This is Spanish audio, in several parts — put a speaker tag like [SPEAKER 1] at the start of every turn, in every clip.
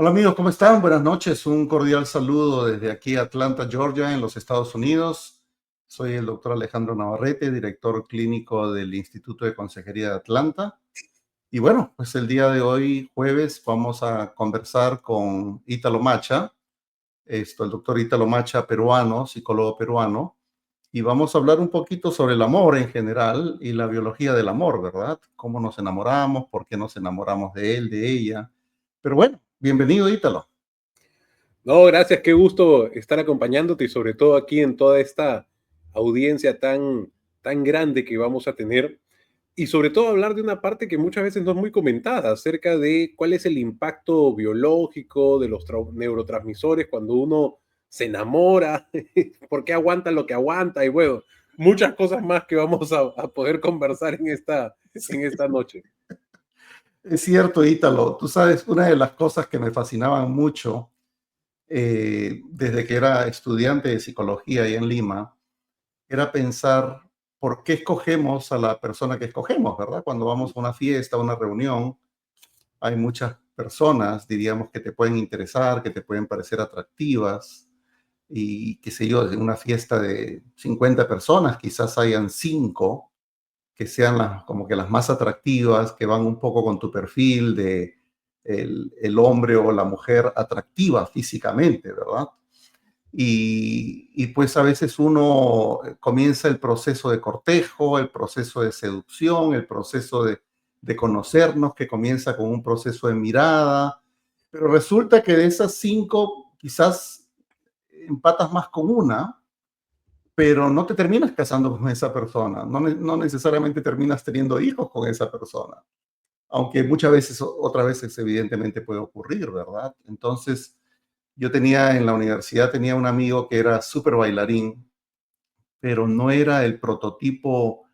[SPEAKER 1] Hola amigos, ¿cómo están? Buenas noches. Un cordial saludo desde aquí, Atlanta, Georgia, en los Estados Unidos. Soy el doctor Alejandro Navarrete, director clínico del Instituto de Consejería de Atlanta. Y bueno, pues el día de hoy, jueves, vamos a conversar con Ítalo Macha, el doctor Ítalo Macha, peruano, psicólogo peruano, y vamos a hablar un poquito sobre el amor en general y la biología del amor, ¿verdad? Cómo nos enamoramos, por qué nos enamoramos de él, de ella. Pero bueno, bienvenido, Ítalo.
[SPEAKER 2] No, gracias, qué gusto estar acompañándote y sobre todo aquí en toda esta audiencia tan grande que vamos a tener y sobre todo hablar de una parte que muchas veces no es muy comentada acerca de cuál es el impacto biológico de los neurotransmisores cuando uno se enamora, por qué aguanta lo que aguanta y bueno, muchas cosas más que vamos a poder conversar en esta noche.
[SPEAKER 1] Es cierto, Ítalo. Tú sabes, una de las cosas que me fascinaban mucho desde que era estudiante de psicología ahí en Lima era pensar por qué escogemos a la persona que escogemos, ¿verdad? Cuando vamos a una fiesta, a una reunión, hay muchas personas, diríamos, que te pueden interesar, que te pueden parecer atractivas y qué sé yo, de una fiesta de 50 personas, quizás hayan 5 que sean como que las más atractivas, que van un poco con tu perfil de el hombre o la mujer atractiva físicamente, ¿verdad? Y pues a veces uno comienza el proceso de cortejo, el proceso de seducción, el proceso de conocernos, que comienza con un proceso de mirada, pero resulta que de esas 5 quizás empatas más con una, pero no te terminas casando con esa persona, no necesariamente terminas teniendo hijos con esa persona, aunque muchas veces, otras veces evidentemente puede ocurrir, ¿verdad? Entonces, yo tenía en la universidad, tenía un amigo que era súper bailarín, pero no era el prototipo,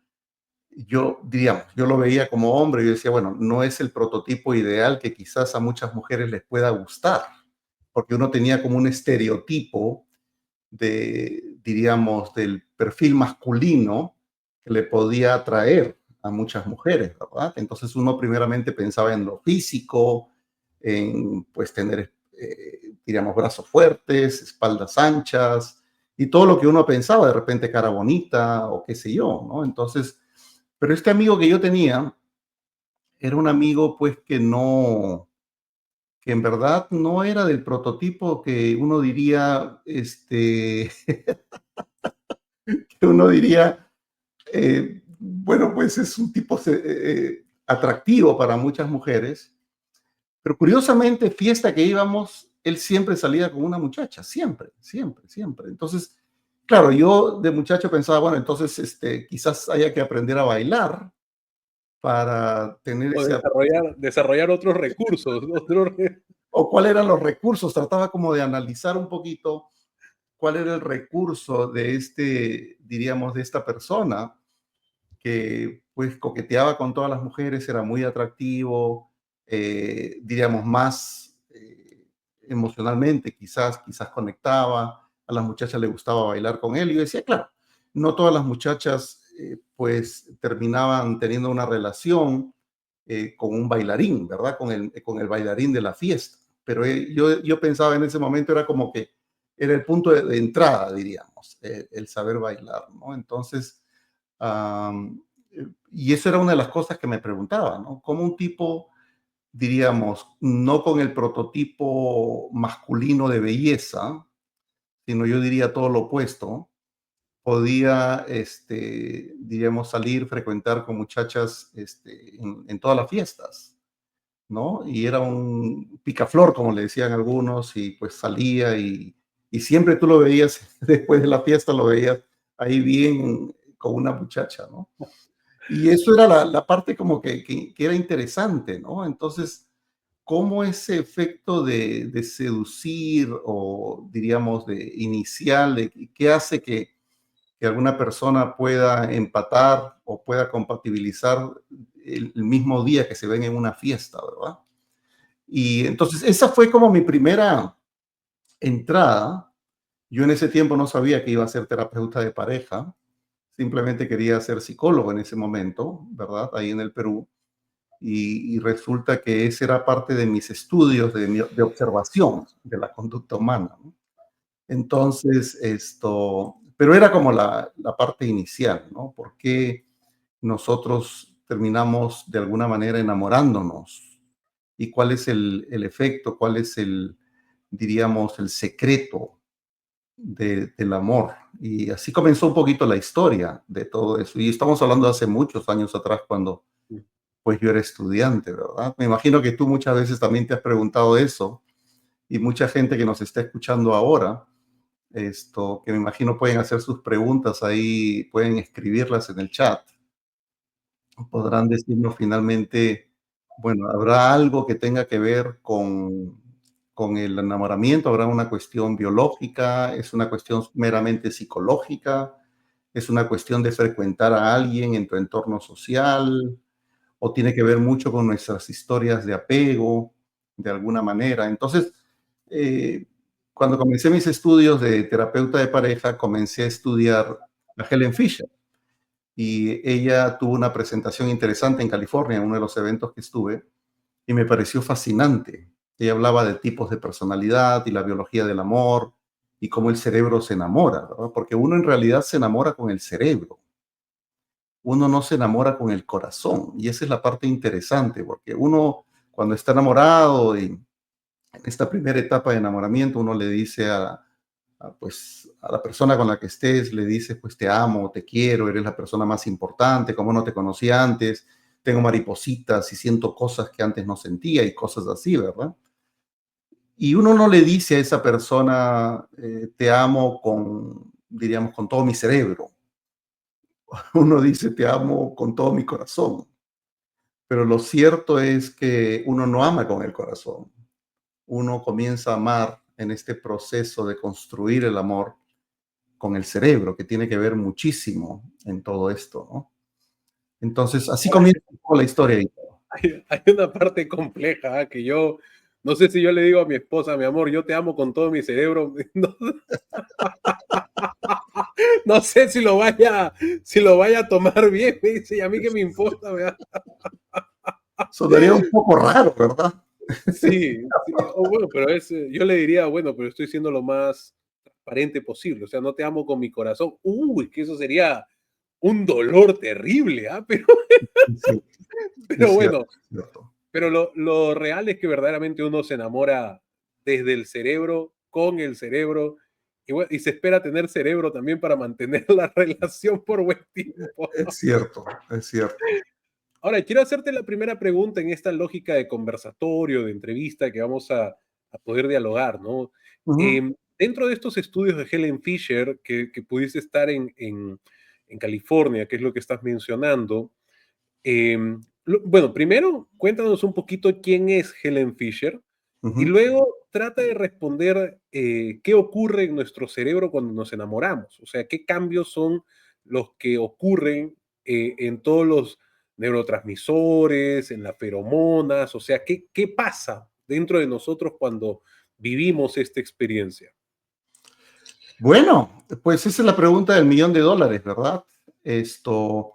[SPEAKER 1] yo diríamos, yo lo veía como hombre y yo decía, bueno, no es el prototipo ideal que quizás a muchas mujeres les pueda gustar, porque uno tenía como un estereotipo diríamos, del perfil masculino que le podía atraer a muchas mujeres, ¿verdad? Entonces uno primeramente pensaba en lo físico, en pues tener, diríamos, brazos fuertes, espaldas anchas y todo lo que uno pensaba, de repente cara bonita o qué sé yo, ¿no? Entonces, pero este amigo que yo tenía era un amigo pues que en verdad no era del prototipo que uno diría, que uno diría, bueno, pues es un tipo atractivo para muchas mujeres, pero curiosamente, fiesta que íbamos, él siempre salía con una muchacha, siempre, siempre, siempre. Entonces, claro, yo de muchacho pensaba, bueno, entonces quizás haya que aprender a bailar para tener
[SPEAKER 2] O
[SPEAKER 1] ese,
[SPEAKER 2] desarrollar otros recursos,
[SPEAKER 1] o cuáles eran los recursos, trataba como de analizar un poquito cuál era el recurso de diríamos, de esta persona que pues coqueteaba con todas las mujeres, era muy atractivo, diríamos más emocionalmente, quizás conectaba, a las muchachas le gustaba bailar con él. Y yo decía, claro, no todas las muchachas pues terminaban teniendo una relación con un bailarín, ¿verdad? Con el bailarín de la fiesta. Pero yo pensaba en ese momento, era como que era el punto de entrada, diríamos, el saber bailar, ¿no? Entonces, Um, y eso era una de las cosas que me preguntaba, ¿no? ¿Cómo un tipo, diríamos, no con el prototipo masculino de belleza, sino yo diría todo lo opuesto, podía, diríamos, salir, frecuentar con muchachas en todas las fiestas, ¿no? Y era un picaflor, como le decían algunos, y pues salía y siempre tú lo veías, después de la fiesta lo veías ahí bien con una muchacha, ¿no? Y eso era la parte como que era interesante, ¿no? Entonces, cómo ese efecto de seducir o diríamos de inicial, de qué hace que alguna persona pueda empatar o pueda compatibilizar el mismo día que se ven en una fiesta, ¿verdad? Y entonces esa fue como mi primera entrada. Yo en ese tiempo no sabía que iba a ser terapeuta de pareja, simplemente quería ser psicólogo en ese momento, ¿verdad? Ahí en el Perú. y resulta que ese era parte de mis estudios de observación de la conducta humana, ¿no? Entonces, pero era como la parte inicial, ¿no? ¿Por qué nosotros terminamos de alguna manera enamorándonos? ¿Y cuál es el efecto? ¿Cuál es diríamos, el secreto del amor? Y así comenzó un poquito la historia de todo eso. Y estamos hablando de hace muchos años atrás, cuando pues yo era estudiante, ¿verdad? Me imagino que tú muchas veces también te has preguntado eso, y mucha gente que nos está escuchando ahora, que me imagino pueden hacer sus preguntas ahí, pueden escribirlas en el chat, podrán decirnos finalmente, bueno, ¿habrá algo que tenga que ver con el enamoramiento? ¿Habrá una cuestión biológica? ¿Es una cuestión meramente psicológica? ¿Es una cuestión de frecuentar a alguien en tu entorno social? ¿O tiene que ver mucho con nuestras historias de apego, de alguna manera? Entonces, eh, cuando comencé mis estudios de terapeuta de pareja, comencé a estudiar a Helen Fisher, y ella tuvo una presentación interesante en California, en uno de los eventos que estuve, y me pareció fascinante. Ella hablaba de tipos de personalidad y la biología del amor y cómo el cerebro se enamora, ¿verdad? Porque uno en realidad se enamora con el cerebro, uno no se enamora con el corazón, y esa es la parte interesante, porque uno cuando está enamorado y en esta primera etapa de enamoramiento, uno le dice pues, a la persona con la que estés, le dices, pues te amo, te quiero, eres la persona más importante, como no te conocí antes, tengo maripositas y siento cosas que antes no sentía y cosas así, ¿verdad? Y uno no le dice a esa persona, te amo diríamos, con todo mi cerebro. Uno dice, te amo con todo mi corazón. Pero lo cierto es que uno no ama con el corazón. Uno comienza a amar en este proceso de construir el amor con el cerebro, que tiene que ver muchísimo en todo esto, ¿no? Entonces, así comienza la historia.
[SPEAKER 2] Hay una parte compleja, que yo no sé si yo le digo a mi esposa, mi amor, yo te amo con todo mi cerebro. No, no sé si lo vaya a tomar bien, me dice, y a mí que me importa, ¿verdad?
[SPEAKER 1] Sonaría un poco raro, ¿verdad?
[SPEAKER 2] Sí, sí, o bueno, pero yo le diría, bueno, pero estoy siendo lo más transparente posible, o sea, no te amo con mi corazón. Uy, que eso sería un dolor terrible, ¿ah?
[SPEAKER 1] Sí,
[SPEAKER 2] Pero
[SPEAKER 1] es cierto,
[SPEAKER 2] bueno,
[SPEAKER 1] es cierto.
[SPEAKER 2] pero lo real es que verdaderamente uno se enamora desde el cerebro, con el cerebro, y, bueno, y se espera tener cerebro también para mantener la relación por buen tiempo.
[SPEAKER 1] Es cierto, es cierto.
[SPEAKER 2] Ahora, quiero hacerte la primera pregunta en esta lógica de conversatorio, de entrevista que vamos a poder dialogar, ¿no?
[SPEAKER 1] Ujú,
[SPEAKER 2] Dentro de estos estudios de Helen Fisher, que pudiste estar en California, que es lo que estás mencionando, bueno, primero cuéntanos un poquito quién es Helen Fisher y
[SPEAKER 1] ujú.
[SPEAKER 2] luego trata de responder qué ocurre en nuestro cerebro cuando nos enamoramos, o sea, qué cambios son los que ocurren en todos los neurotransmisores, en las feromonas, o sea, qué pasa dentro de nosotros cuando vivimos esta experiencia.
[SPEAKER 1] Bueno, pues esa es la pregunta del millón de dólares, ¿verdad? Esto,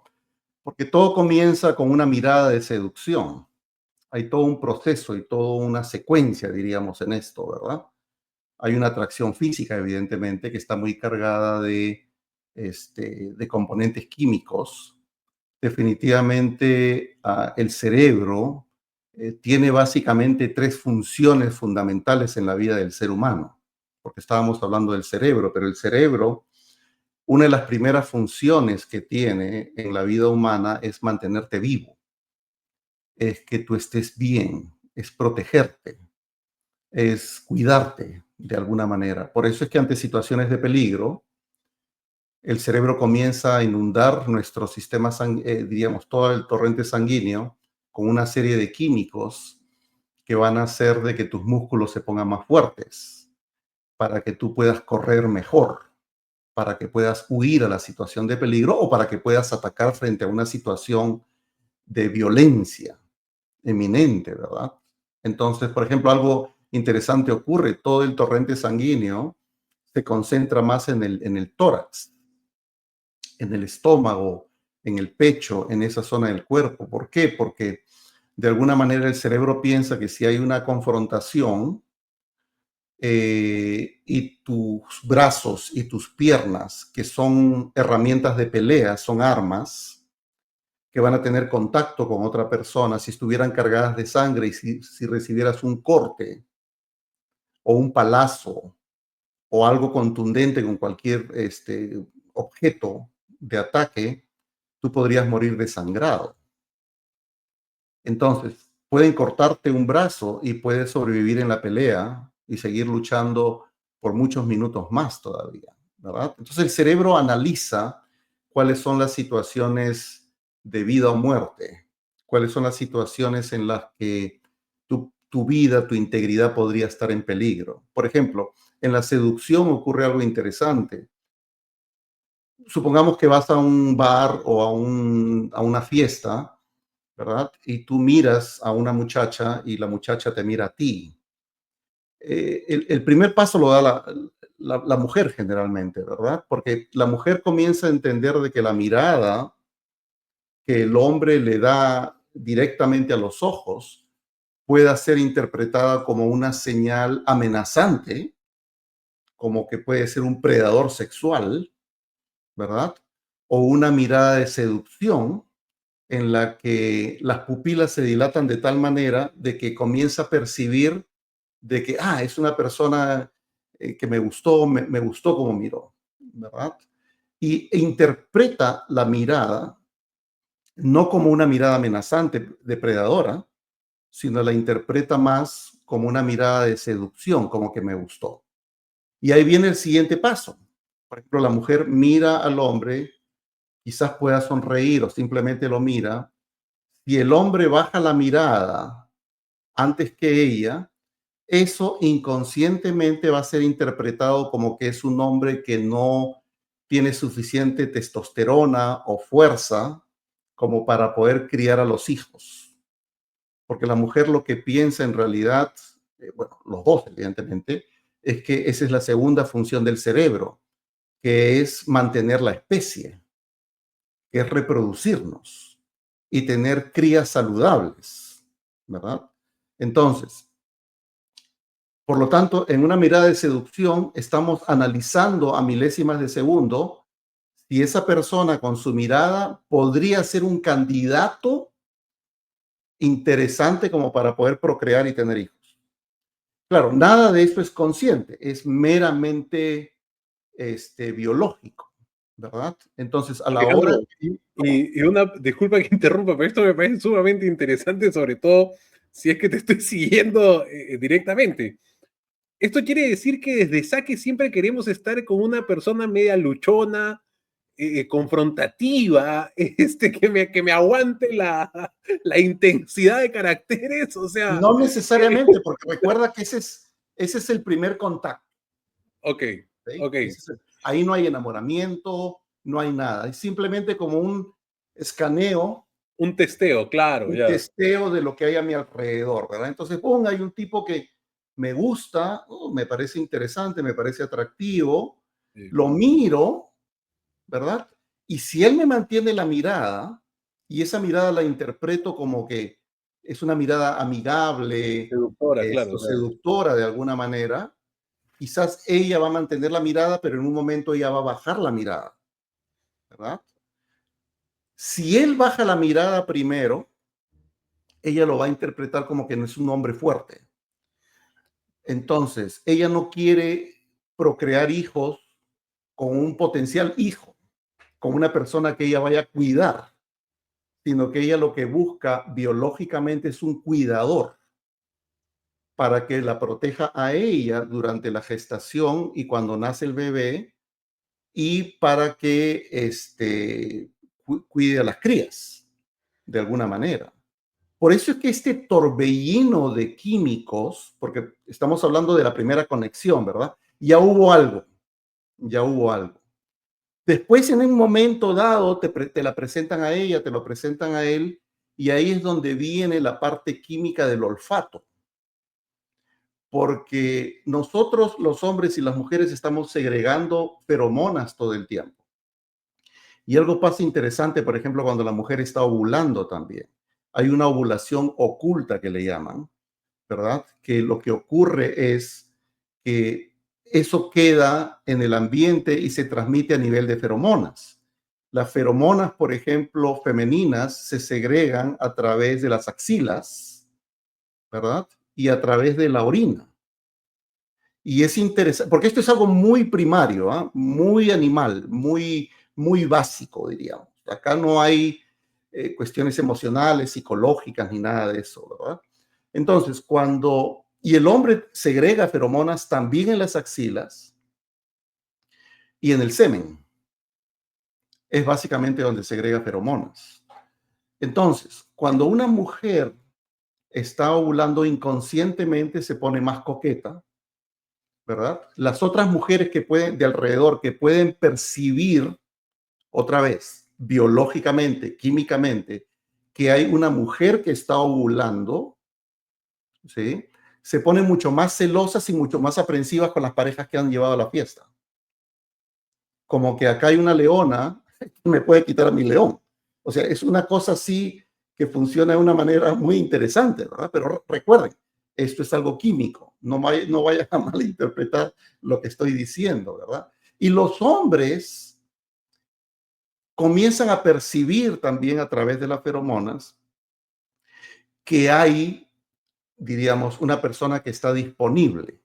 [SPEAKER 1] porque todo comienza con una mirada de seducción. Hay todo un proceso y toda una secuencia, diríamos, en esto, ¿verdad? Hay una atracción física, evidentemente, que está muy cargada de componentes químicos. Definitivamente, el cerebro tiene básicamente tres funciones fundamentales en la vida del ser humano, porque estábamos hablando del cerebro, pero el cerebro, una de las primeras funciones que tiene en la vida humana es mantenerte vivo, es que tú estés bien, es protegerte, es cuidarte de alguna manera. Por eso es que ante situaciones de peligro, el cerebro comienza a inundar nuestro sistema, diríamos, todo el torrente sanguíneo con una serie de químicos que van a hacer de que tus músculos se pongan más fuertes, para que tú puedas correr mejor, para que puedas huir a la situación de peligro o para que puedas atacar frente a una situación de violencia eminente, ¿verdad? Entonces, por ejemplo, algo interesante ocurre, todo el torrente sanguíneo se concentra más en el tórax, en el estómago, en el pecho, en esa zona del cuerpo. ¿Por qué? Porque De alguna manera el cerebro piensa que si hay una confrontación y tus brazos y tus piernas, que son herramientas de pelea, son armas que van a tener contacto con otra persona, si estuvieran cargadas de sangre y si recibieras un corte o un palazo o algo contundente con cualquier objeto de ataque, tú podrías morir desangrado. Entonces, pueden cortarte un brazo y puedes sobrevivir en la pelea y seguir luchando por muchos minutos más todavía, ¿verdad? Entonces el cerebro analiza cuáles son las situaciones de vida o muerte, cuáles son las situaciones en las que tu vida, tu integridad podría estar en peligro. Por ejemplo, en la seducción ocurre algo interesante. Supongamos que vas a un bar o a una fiesta, ¿verdad? Y tú miras a una muchacha y la muchacha te mira a ti. El primer paso lo da la mujer generalmente, ¿verdad? Porque la mujer comienza a entender de que la mirada que el hombre le da directamente a los ojos pueda ser interpretada como una señal amenazante, como que puede ser un predador sexual, ¿verdad? O una mirada de seducción en la que las pupilas se dilatan de tal manera de que comienza a percibir de que, es una persona que me gustó como miró, ¿verdad? E interpreta la mirada no como una mirada amenazante, depredadora, sino la interpreta más como una mirada de seducción, como que me gustó. Y ahí viene el siguiente paso. Por ejemplo, la mujer mira al hombre, quizás pueda sonreír o simplemente lo mira. Si el hombre baja la mirada antes que ella, eso inconscientemente va a ser interpretado como que es un hombre que no tiene suficiente testosterona o fuerza como para poder criar a los hijos. Porque la mujer lo que piensa en realidad, bueno, los dos evidentemente, es que esa es la segunda función del cerebro, que es mantener la especie, que es reproducirnos y tener crías saludables, ¿verdad? Entonces, por lo tanto, en una mirada de seducción estamos analizando a milésimas de segundo si esa persona con su mirada podría ser un candidato interesante como para poder procrear y tener hijos. Claro, nada de esto es consciente, es meramente biológico, ¿verdad? Entonces, a la hora...
[SPEAKER 2] Alejandro, y una disculpa que interrumpa, pero esto me parece sumamente interesante, sobre todo si es que te estoy siguiendo directamente. Esto quiere decir que desde saque siempre queremos estar con una persona media luchona, confrontativa, que me aguante la intensidad de caracteres, o sea,
[SPEAKER 1] No necesariamente, porque recuerda que ese es el primer contacto.
[SPEAKER 2] ok,
[SPEAKER 1] ¿Sí?
[SPEAKER 2] ok,
[SPEAKER 1] Ahí no hay enamoramiento, no hay nada. Es simplemente como un escaneo,
[SPEAKER 2] un testeo, claro,
[SPEAKER 1] un
[SPEAKER 2] ya.
[SPEAKER 1] testeo de lo que hay a mi alrededor, ¿verdad? Entonces, ¡pum! Hay un tipo que me gusta, me parece interesante, me parece atractivo,
[SPEAKER 2] Sí.
[SPEAKER 1] lo miro, ¿verdad? Y si él me mantiene la mirada, y esa mirada la interpreto como que es una mirada amigable,
[SPEAKER 2] Seductora, claro, claro.
[SPEAKER 1] seductora de alguna manera, quizás ella va a mantener la mirada, pero en un momento ella va a bajar la mirada, ¿verdad? Si él baja la mirada primero, ella lo va a interpretar como que no es un hombre fuerte. Entonces, ella no quiere procrear hijos con un potencial hijo, con una persona que ella vaya a cuidar, sino que ella lo que busca biológicamente es un cuidador para que la proteja a ella durante la gestación y cuando nace el bebé y para que cuide a las crías de alguna manera. Por eso es que este torbellino de químicos, porque estamos hablando de la primera conexión, ¿verdad? Ya hubo algo, ya hubo algo. Después, en un momento dado, te la presentan a ella, te lo presentan a él, y ahí es donde viene la parte química del olfato. Porque nosotros, los hombres y las mujeres, estamos segregando feromonas todo el tiempo. Y algo pasa interesante, por ejemplo, cuando la mujer está ovulando también. hay una ovulación oculta que le llaman, ¿verdad? Que lo que ocurre es que eso queda en el ambiente y se transmite a nivel de feromonas. Las feromonas, por ejemplo, femeninas, se segregan a través de las axilas, ¿verdad? Y a través de la orina. Y es interesante, porque esto es algo muy primario, ¿eh? Muy animal, muy básico, diríamos. Acá no hay cuestiones emocionales, psicológicas, ni nada de eso, ¿verdad? Entonces, y el hombre segrega feromonas también en las axilas y en el semen. Es básicamente donde segrega feromonas. Entonces, cuando una mujer está ovulando inconscientemente, se pone más coqueta, ¿verdad? Las otras mujeres que pueden, de alrededor, que pueden percibir, otra vez, biológicamente, químicamente, que hay una mujer que está ovulando, ¿sí? Se ponen mucho más celosas y mucho más aprensivas con las parejas que han llevado a la fiesta. Como que acá hay una leona, me puede quitar a mi león. O sea, es una cosa así que funciona de una manera muy interesante, ¿verdad? Pero recuerden, esto es algo químico, no vayan a malinterpretar lo que estoy diciendo, ¿verdad? Y los hombres comienzan a percibir también a través de las feromonas que hay, diríamos, una persona que está disponible.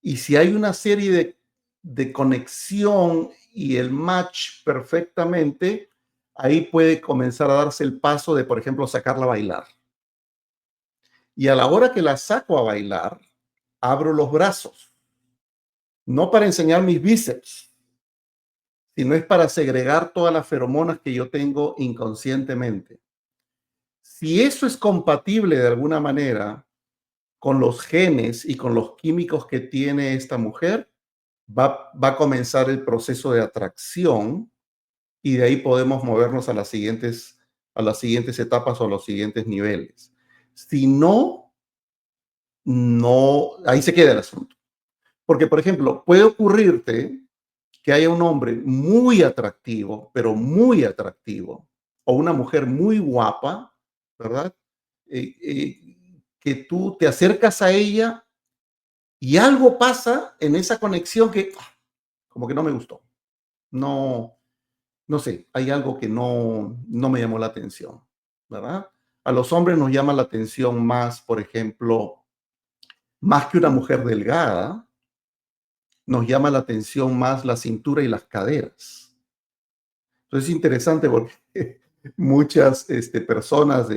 [SPEAKER 1] Y si hay una serie de conexión y el match perfectamente, ahí puede comenzar a darse el paso de, por ejemplo, sacarla a bailar. Y a la hora que la saco a bailar, abro los brazos, no para enseñar mis bíceps, sino es para segregar todas las feromonas que yo tengo inconscientemente. Si eso es compatible de alguna manera con los genes y con los químicos que tiene esta mujer, va a comenzar el proceso de atracción y de ahí podemos movernos a las siguientes etapas o a los siguientes niveles. Si no, no, ahí se queda el asunto. Porque, por ejemplo, puede ocurrirte que haya un hombre muy atractivo, pero muy atractivo, o una mujer muy guapa, ¿verdad? Que tú te acercas a ella y algo pasa en esa conexión que como que no me gustó. No, no sé, hay algo que no me llamó la atención, ¿verdad? A los hombres nos llama la atención más, por ejemplo, más que una mujer delgada, nos llama la atención más la cintura y las caderas. Entonces es interesante porque muchas personas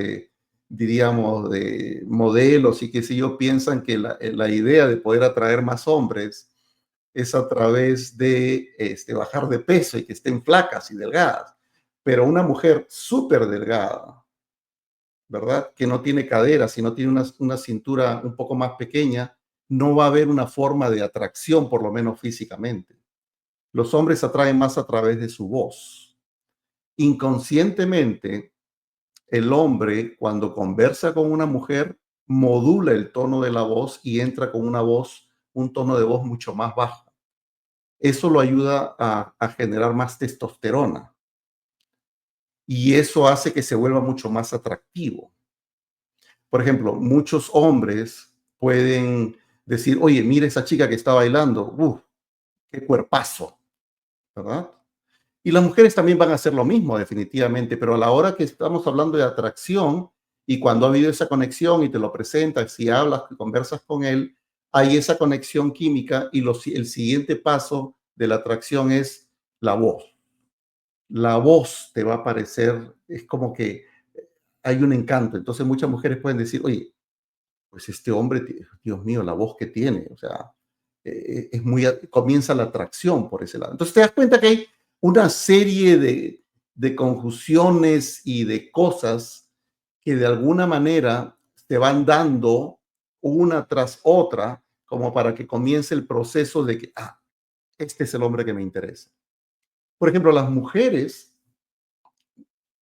[SPEAKER 1] diríamos, de modelos y qué sé yo, piensan que la idea de poder atraer más hombres es a través de bajar de peso y que estén flacas y delgadas. Pero una mujer súper delgada, ¿verdad? Que no tiene caderas, sino tiene una cintura un poco más pequeña, no va a haber una forma de atracción, por lo menos físicamente. Los hombres atraen más a través de su voz. Inconscientemente, el hombre, cuando conversa con una mujer, modula el tono de la voz y entra con un tono de voz mucho más bajo. Eso lo ayuda a generar más testosterona y eso hace que se vuelva mucho más atractivo. Por ejemplo, muchos hombres pueden decir, oye, mira esa chica que está bailando, qué cuerpazo, ¿verdad? Y las mujeres también van a hacer lo mismo, definitivamente, pero a la hora que estamos hablando de atracción y cuando ha habido esa conexión y te lo presentas, si hablas y conversas con él, hay esa conexión química y el siguiente paso de la atracción es la voz. La voz te va a parecer, es como que hay un encanto. Entonces muchas mujeres pueden decir, oye, pues este hombre, Dios mío, la voz que tiene, o sea, comienza la atracción por ese lado. Entonces te das cuenta que hay una serie de conjunciones y de cosas que de alguna manera te van dando una tras otra como para que comience el proceso de que, este es el hombre que me interesa. Por ejemplo, las mujeres,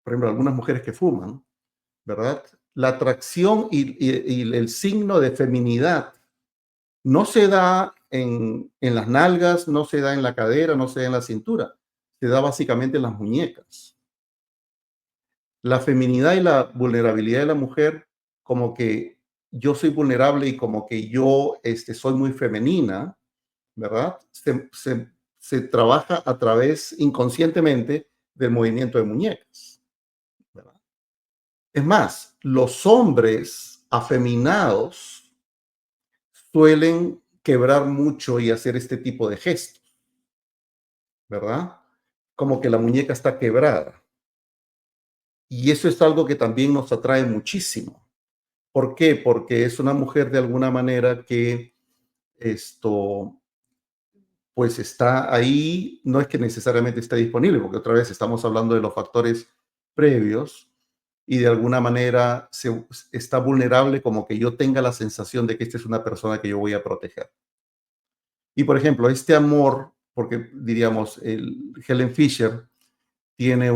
[SPEAKER 1] por ejemplo, algunas mujeres que fuman, ¿verdad? La atracción y el signo de feminidad no se da en las nalgas, no se da en la cadera, no se da en la cintura, se da básicamente en las muñecas. la feminidad y la vulnerabilidad de la mujer, como que yo soy vulnerable y como que yo soy muy femenina, ¿verdad? Se trabaja a través inconscientemente del movimiento de muñecas, ¿verdad? Es más, los hombres afeminados suelen quebrar mucho y hacer este tipo de gestos, ¿verdad? Como que la muñeca está quebrada. Y eso es algo que también nos atrae muchísimo. ¿Por qué? Porque es una mujer de alguna manera que esto, pues está ahí, no es que necesariamente está disponible, porque otra vez estamos hablando de los factores previos y de alguna manera está vulnerable como que yo tenga la sensación de que esta es una persona que yo voy a proteger. Y por ejemplo, este amor, porque diríamos, Helen Fisher tiene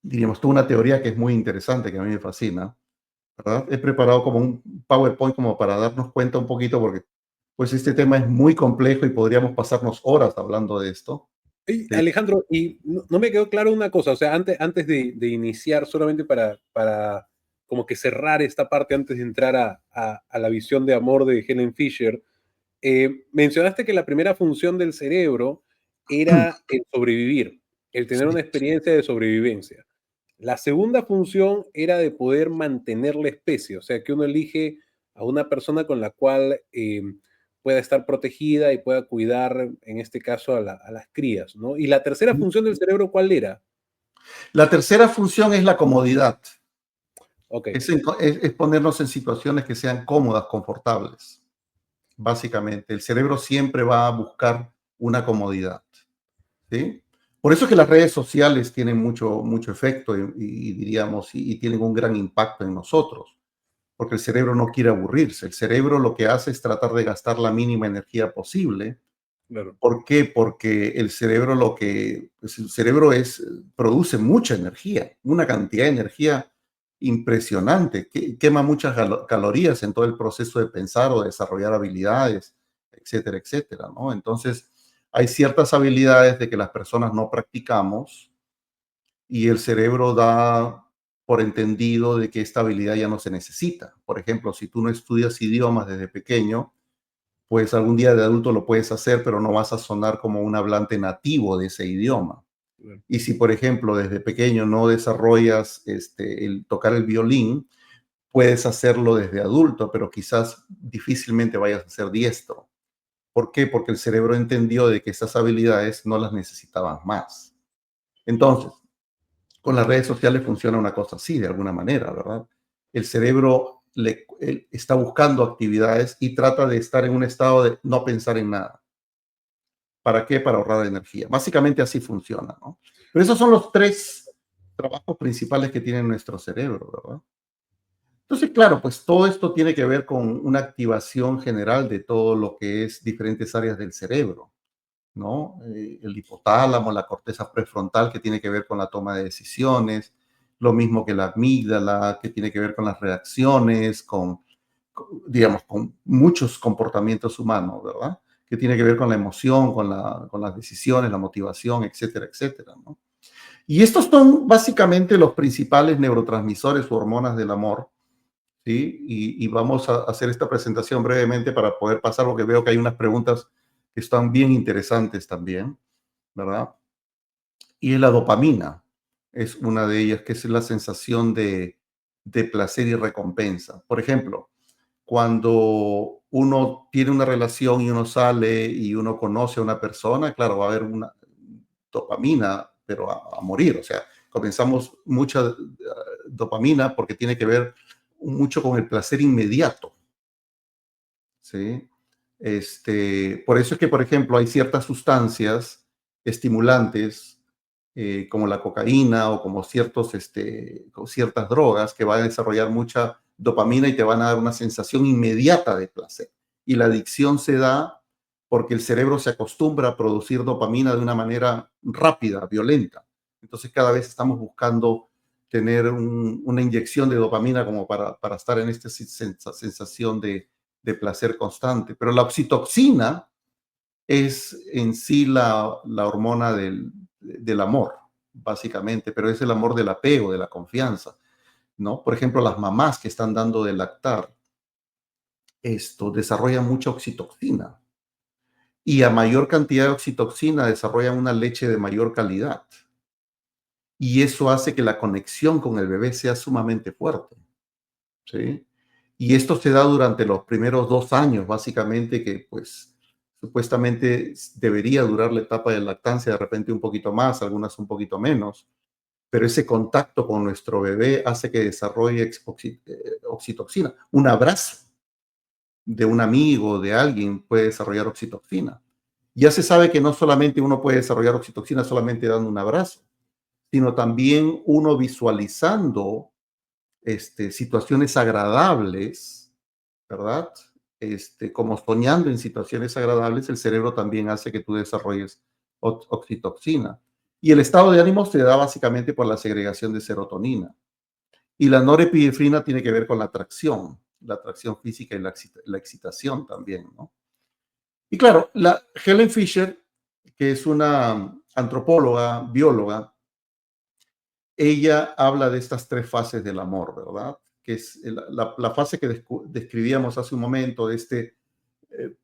[SPEAKER 1] diríamos, toda una teoría que es muy interesante, que a mí me fascina, ¿verdad? He preparado como un PowerPoint como para darnos cuenta un poquito, porque pues este tema es muy complejo y podríamos pasarnos horas hablando de esto.
[SPEAKER 2] Ey,
[SPEAKER 1] Sí.
[SPEAKER 2] Alejandro, y no me quedó claro una cosa, o sea, antes de iniciar, solamente para como que cerrar esta parte antes de entrar a la visión de amor de Helen Fisher, mencionaste que la primera función del cerebro era el sobrevivir, el tener
[SPEAKER 1] Sí.
[SPEAKER 2] una experiencia de sobrevivencia. La segunda función era de poder mantener la especie, o sea, que uno elige a una persona con la cual pueda estar protegida y pueda cuidar, en este caso, a las crías, ¿no? Y la tercera función del cerebro, ¿cuál era?
[SPEAKER 1] La tercera función es la comodidad.
[SPEAKER 2] Ok,
[SPEAKER 1] Es ponernos en situaciones que sean cómodas, confortables. Básicamente, el cerebro siempre va a buscar una comodidad, ¿sí? Por eso es que las redes sociales tienen mucho efecto y diríamos, y tienen un gran impacto en nosotros, porque el cerebro no quiere aburrirse. El cerebro lo que hace es tratar de gastar la mínima energía posible.
[SPEAKER 2] claro.
[SPEAKER 1] ¿Por qué? Porque el cerebro pues el cerebro produce mucha energía, una cantidad de energía impresionante, que quema muchas calorías en todo el proceso de pensar o desarrollar habilidades, etcétera, etcétera, ¿no? Entonces, hay ciertas habilidades de que las personas no practicamos y el cerebro da por entendido de que esta habilidad ya no se necesita. Por ejemplo, si tú no estudias idiomas desde pequeño, pues algún día de adulto lo puedes hacer, pero no vas a sonar como un hablante nativo de ese idioma.
[SPEAKER 2] Claro.
[SPEAKER 1] Y si, por ejemplo, desde pequeño no desarrollas el tocar el violín, puedes hacerlo desde adulto, pero quizás difícilmente vayas a ser diestro. ¿Por qué? Porque el cerebro entendió de que esas habilidades no las necesitaban más. Entonces, con las redes sociales funciona una cosa así, de alguna manera, ¿verdad? El cerebro él está buscando actividades y trata de estar en un estado de no pensar en nada. ¿Para qué? Para ahorrar energía. Básicamente así funciona, ¿no? Pero esos son los tres trabajos principales que tiene nuestro cerebro, ¿verdad? Entonces, claro, pues todo esto tiene que ver con una activación general de todo lo que es diferentes áreas del cerebro, ¿no? El hipotálamo, la corteza prefrontal que tiene que ver con la toma de decisiones, lo mismo que la amígdala que tiene que ver con las reacciones, digamos, con muchos comportamientos humanos, ¿verdad? Que tiene que ver con la emoción, con las decisiones, la motivación, etcétera, etcétera, ¿no? Y estos son básicamente los principales neurotransmisores o hormonas del amor, ¿sí? Y vamos a hacer esta presentación brevemente para poder pasar, porque veo que hay unas preguntas que están bien interesantes también, ¿verdad? Y es la dopamina, es una de ellas, que es la sensación de placer y recompensa. Por ejemplo, cuando uno tiene una relación y uno sale y uno conoce a una persona, claro, va a haber una dopamina, pero a morir. O sea, comenzamos mucha dopamina porque tiene que ver mucho con el placer inmediato, ¿sí? Por eso es que, por ejemplo, hay ciertas sustancias estimulantes, como la cocaína o como ciertas drogas que van a desarrollar mucha dopamina y te van a dar una sensación inmediata de placer. Y la adicción se da porque el cerebro se acostumbra a producir dopamina de una manera rápida, violenta. Entonces cada vez estamos buscando tener una inyección de dopamina como para estar en esta sensación de placer constante. Pero la oxitoxina es en sí la hormona del amor, básicamente, pero es el amor del apego, de la confianza, ¿no? Por ejemplo, las mamás que están dando de lactar, esto desarrollan mucha oxitocina y a mayor cantidad de oxitocina desarrollan una leche de mayor calidad. Y eso hace que la conexión con el bebé sea sumamente fuerte, ¿sí? Y esto se da durante los primeros 2 años, básicamente, que pues supuestamente debería durar la etapa de lactancia, de repente un poquito más, algunas un poquito menos, pero ese contacto con nuestro bebé hace que desarrolle oxitocina. Un abrazo de un amigo, de alguien, puede desarrollar oxitocina. Ya se sabe que no solamente uno puede desarrollar oxitocina solamente dando un abrazo, sino también uno visualizando situaciones agradables, ¿verdad? Como soñando en situaciones agradables, el cerebro también hace que tú desarrolles oxitocina. Y el estado de ánimo se da básicamente por la segregación de serotonina. Y la norepinefrina tiene que ver con la atracción física y la excitación también, ¿no? Y claro, la Helen Fisher, que es una antropóloga, bióloga, ella habla de estas 3 fases del amor, ¿verdad? Que es la fase que describíamos hace un momento, de este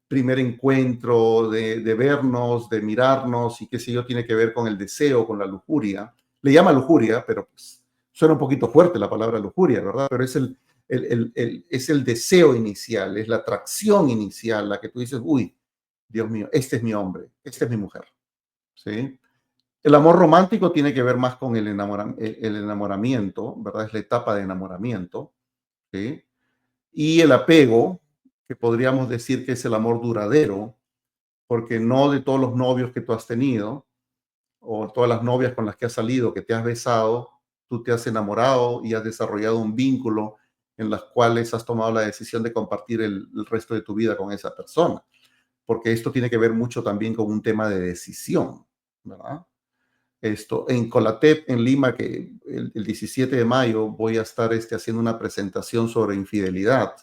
[SPEAKER 1] primer encuentro, de vernos, de mirarnos y qué sé yo, tiene que ver con el deseo, con la lujuria. Le llama lujuria, pero pues, suena un poquito fuerte la palabra lujuria, ¿verdad? Pero es es el deseo inicial, es la atracción inicial, la que tú dices, uy, Dios mío, este es mi hombre, esta es mi mujer, ¿sí? El amor romántico tiene que ver más con el enamoramiento, ¿verdad? Es la etapa de enamoramiento, ¿sí? Y el apego, que podríamos decir que es el amor duradero, porque no de todos los novios que tú has tenido o todas las novias con las que has salido, que te has besado, tú te has enamorado y has desarrollado un vínculo en las cuales has tomado la decisión de compartir el resto de tu vida con esa persona, porque esto tiene que ver mucho también con un tema de decisión, ¿verdad? En Colatep, en Lima, que el 17 de mayo voy a estar haciendo una presentación sobre infidelidad.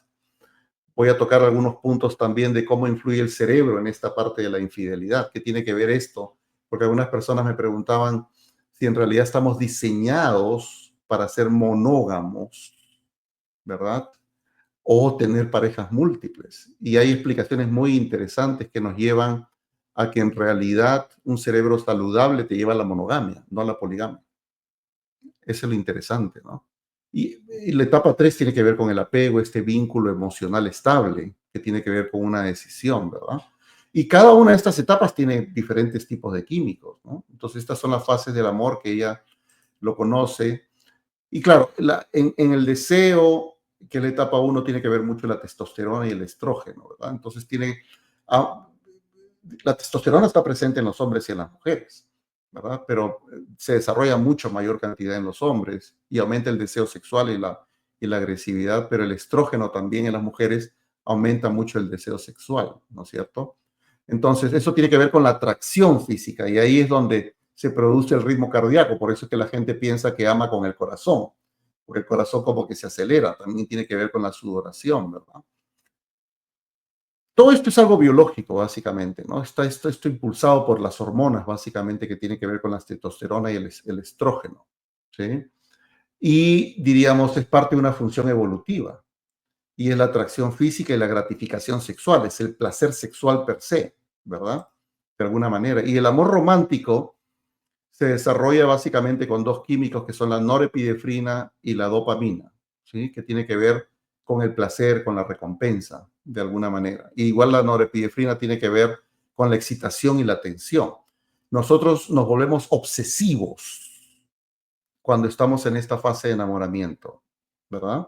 [SPEAKER 1] Voy a tocar algunos puntos también de cómo influye el cerebro en esta parte de la infidelidad. ¿Qué tiene que ver esto? Porque algunas personas me preguntaban si en realidad estamos diseñados para ser monógamos, ¿verdad? O tener parejas múltiples. Y hay explicaciones muy interesantes que nos llevan a que en realidad un cerebro saludable te lleva a la monogamia, no a la poligamia. Eso es lo interesante, ¿no? Y la etapa 3 tiene que ver con el apego, este vínculo emocional estable, que tiene que ver con una decisión, ¿verdad? Y cada una de estas etapas tiene diferentes tipos de químicos, ¿no? Entonces, estas son las fases del amor que ella lo conoce. Y claro, en el deseo, que la etapa 1 tiene que ver mucho la testosterona y el estrógeno, ¿verdad? Entonces, ah, la testosterona está presente en los hombres y en las mujeres, ¿verdad? Pero se desarrolla mucho mayor cantidad en los hombres y aumenta el deseo sexual y la agresividad, pero el estrógeno también en las mujeres aumenta mucho el deseo sexual, ¿no es cierto? Entonces, eso tiene que ver con la atracción física y ahí es donde se produce el ritmo cardíaco. Por eso es que la gente piensa que ama con el corazón, porque el corazón como que se acelera, también tiene que ver con la sudoración, ¿verdad? Todo esto es algo biológico, básicamente, ¿no? Esto impulsado por las hormonas, básicamente, que tiene que ver con la testosterona y el estrógeno, ¿sí? Y diríamos, es parte de una función evolutiva, y es la atracción física y la gratificación sexual, es el placer sexual per se, ¿verdad? De alguna manera. Y el amor romántico se desarrolla básicamente con 2 químicos que son la norepinefrina y la dopamina, ¿sí? Que tiene que ver con el placer, con la recompensa, de alguna manera. Y igual la norepinefrina tiene que ver con la excitación y la tensión. Nosotros nos volvemos obsesivos cuando estamos en esta fase de enamoramiento, ¿verdad?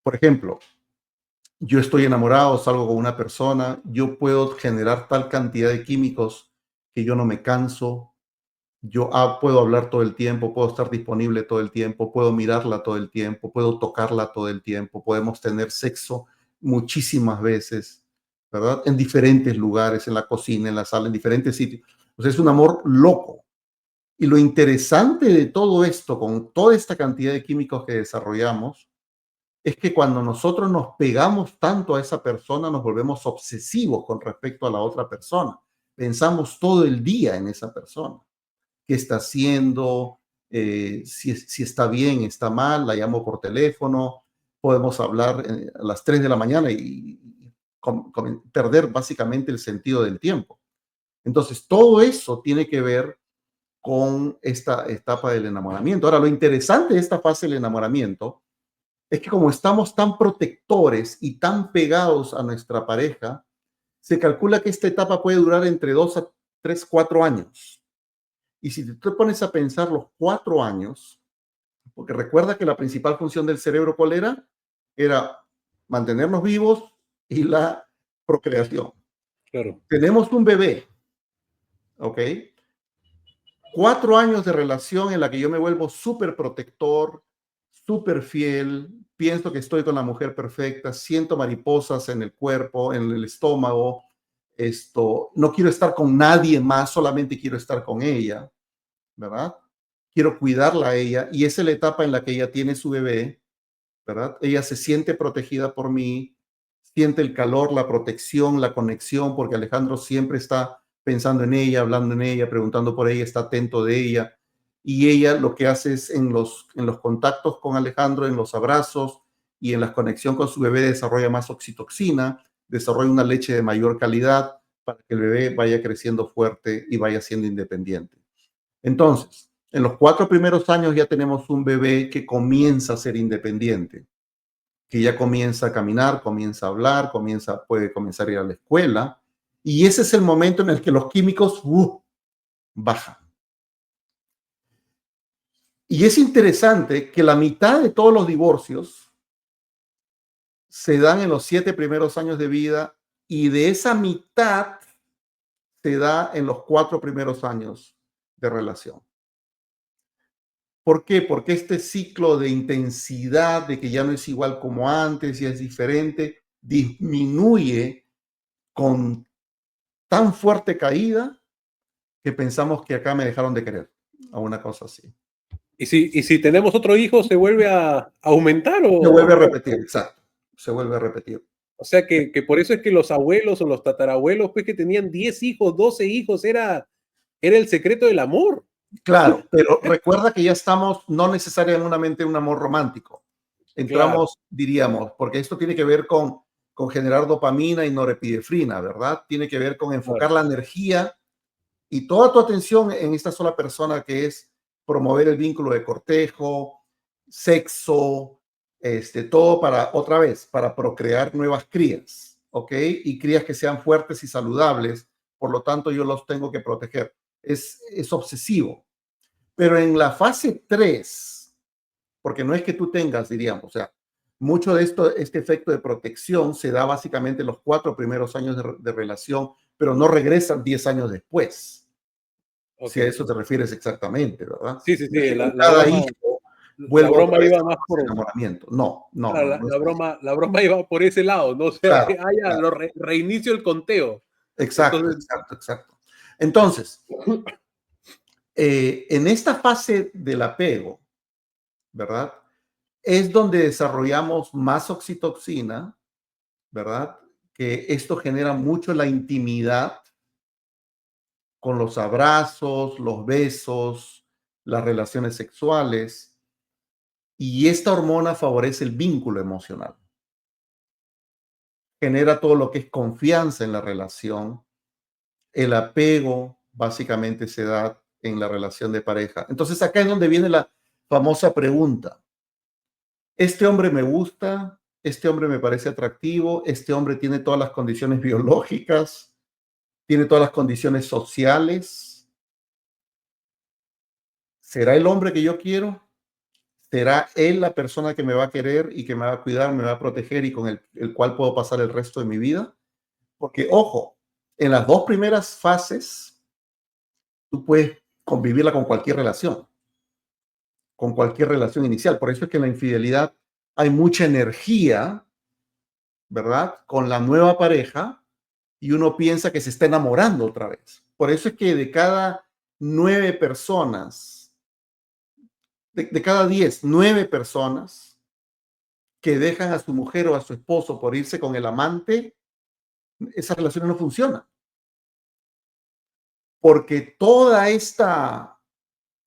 [SPEAKER 1] Por ejemplo, yo estoy enamorado, salgo con una persona, yo puedo generar tal cantidad de químicos que yo no me canso. Yo puedo hablar todo el tiempo, puedo estar disponible todo el tiempo, puedo mirarla todo el tiempo, puedo tocarla todo el tiempo, podemos tener sexo muchísimas veces, ¿verdad? En diferentes lugares, en la cocina, en la sala, en diferentes sitios. O sea, es un amor loco. Y lo interesante de todo esto, con toda esta cantidad de químicos que desarrollamos, es que cuando nosotros nos pegamos tanto a esa persona, nos volvemos obsesivos con respecto a la otra persona. Pensamos todo el día en esa persona. qué está haciendo, si está bien, está mal, la llamo por teléfono, podemos hablar a las 3 de la mañana y perder básicamente el sentido del tiempo. Entonces, todo eso tiene que ver con esta etapa del enamoramiento. Ahora, lo interesante de esta fase del enamoramiento es que como estamos tan protectores y tan pegados a nuestra pareja, se calcula que esta etapa puede durar entre 2 a 3, 4 años. Y si te pones a pensar los 4 años, porque recuerda que la principal función del cerebro, ¿cuál era? Era mantenernos vivos y la procreación.
[SPEAKER 2] Claro.
[SPEAKER 1] Tenemos un bebé, ¿ok? 4 años de relación en la que yo me vuelvo súper protector, súper fiel, pienso que estoy con la mujer perfecta, siento mariposas en el cuerpo, en el estómago, no quiero estar con nadie más, solamente quiero estar con ella, ¿verdad? Quiero cuidarla a ella y esa es la etapa en la que ella tiene su bebé, ¿verdad? Ella se siente protegida por mí, siente el calor, la protección, la conexión, porque Alejandro siempre está pensando en ella, hablando en ella, preguntando por ella, está atento de ella. Y ella lo que hace es en los contactos con Alejandro, en los abrazos y en la conexión con su bebé, desarrolla más oxitocina, desarrolla una leche de mayor calidad para que el bebé vaya creciendo fuerte y vaya siendo independiente. Entonces, en los 4 primeros años ya tenemos un bebé que comienza a ser independiente, que ya comienza a caminar, comienza a hablar, puede comenzar a ir a la escuela. Y ese es el momento en el que los químicos bajan. Y es interesante que la mitad de todos los divorcios se dan en los 7 primeros años de vida y de esa mitad se da en los 4 primeros años de relación. ¿Por qué? Porque este ciclo de intensidad, de que ya no es igual como antes, ya es diferente, disminuye con tan fuerte caída que pensamos que acá me dejaron de querer, a una cosa así.
[SPEAKER 2] ¿Y si tenemos otro hijo, se vuelve a aumentar
[SPEAKER 1] Se vuelve a repetir, exacto, se vuelve a repetir.
[SPEAKER 2] O sea que por eso es que los abuelos o los tatarabuelos, pues que tenían 10 hijos, 12 hijos, era el secreto del amor.
[SPEAKER 1] Claro, pero recuerda que ya estamos no necesariamente en un amor romántico.
[SPEAKER 2] Claro,
[SPEAKER 1] Entramos, diríamos, porque esto tiene que ver con generar dopamina y norepinefrina, ¿verdad? Tiene que ver con
[SPEAKER 2] claro.
[SPEAKER 1] enfocar la energía y toda tu atención en esta sola persona, que es promover el vínculo de cortejo, sexo, todo para, otra vez, para procrear nuevas crías, ¿ok? Y crías que sean fuertes y saludables, por lo tanto yo los tengo que proteger. Es obsesivo. Pero en la fase 3, porque no es que tú tengas, diríamos, o sea, mucho de esto, este efecto de protección se da básicamente en los 4 primeros años de relación, pero no regresan 10 años después. Si a
[SPEAKER 2] Ok.
[SPEAKER 1] eso te refieres exactamente, ¿verdad?
[SPEAKER 2] Sí, sí,
[SPEAKER 1] No es
[SPEAKER 2] sí.
[SPEAKER 1] que con
[SPEAKER 2] La
[SPEAKER 1] cada
[SPEAKER 2] broma,
[SPEAKER 1] hijo
[SPEAKER 2] la
[SPEAKER 1] vuelva otra
[SPEAKER 2] broma
[SPEAKER 1] vez
[SPEAKER 2] iba
[SPEAKER 1] a la
[SPEAKER 2] más
[SPEAKER 1] fase de
[SPEAKER 2] por,
[SPEAKER 1] enamoramiento. No, no,
[SPEAKER 2] claro,
[SPEAKER 1] no, no es así.
[SPEAKER 2] la broma iba por ese lado, ¿no? O sea,
[SPEAKER 1] Claro,
[SPEAKER 2] que haya,
[SPEAKER 1] claro.
[SPEAKER 2] reinicio el conteo.
[SPEAKER 1] Exacto,
[SPEAKER 2] Entonces,
[SPEAKER 1] exacto, exacto. Entonces, en esta fase del apego, ¿verdad? Es donde desarrollamos más oxitocina, ¿verdad? Que esto genera mucho la intimidad con los abrazos, los besos, las relaciones sexuales. Y esta hormona favorece el vínculo emocional. Genera todo lo que es confianza en la relación. El apego básicamente se da en la relación de pareja. Entonces acá es donde viene la famosa pregunta. Este hombre me gusta, este hombre me parece atractivo, este hombre tiene todas las condiciones biológicas, tiene todas las condiciones sociales. ¿Será el hombre que yo quiero? ¿Será él la persona que me va a querer y que me va a cuidar, me va a proteger y con el cual puedo pasar el resto de mi vida? Porque, ojo, en las 2 primeras fases, tú puedes convivirla con cualquier relación inicial. Por eso es que en la infidelidad hay mucha energía, ¿verdad? Con la nueva pareja y uno piensa que se está enamorando otra vez. Por eso es que de cada 9 personas, de cada 10, 9 personas que dejan a su mujer o a su esposo por irse con el amante, esa relación no funciona. Porque toda esta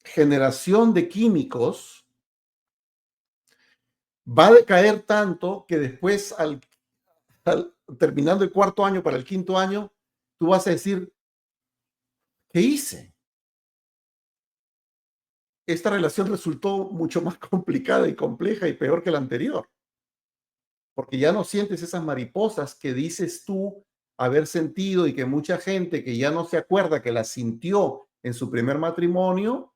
[SPEAKER 1] generación de químicos va a decaer tanto que después, terminando el cuarto año para el quinto año, tú vas a decir, ¿qué hice? Esta relación resultó mucho más complicada y compleja y peor que la anterior, porque ya no sientes esas mariposas que dices tú haber sentido y que mucha gente que ya no se acuerda que las sintió en su primer matrimonio,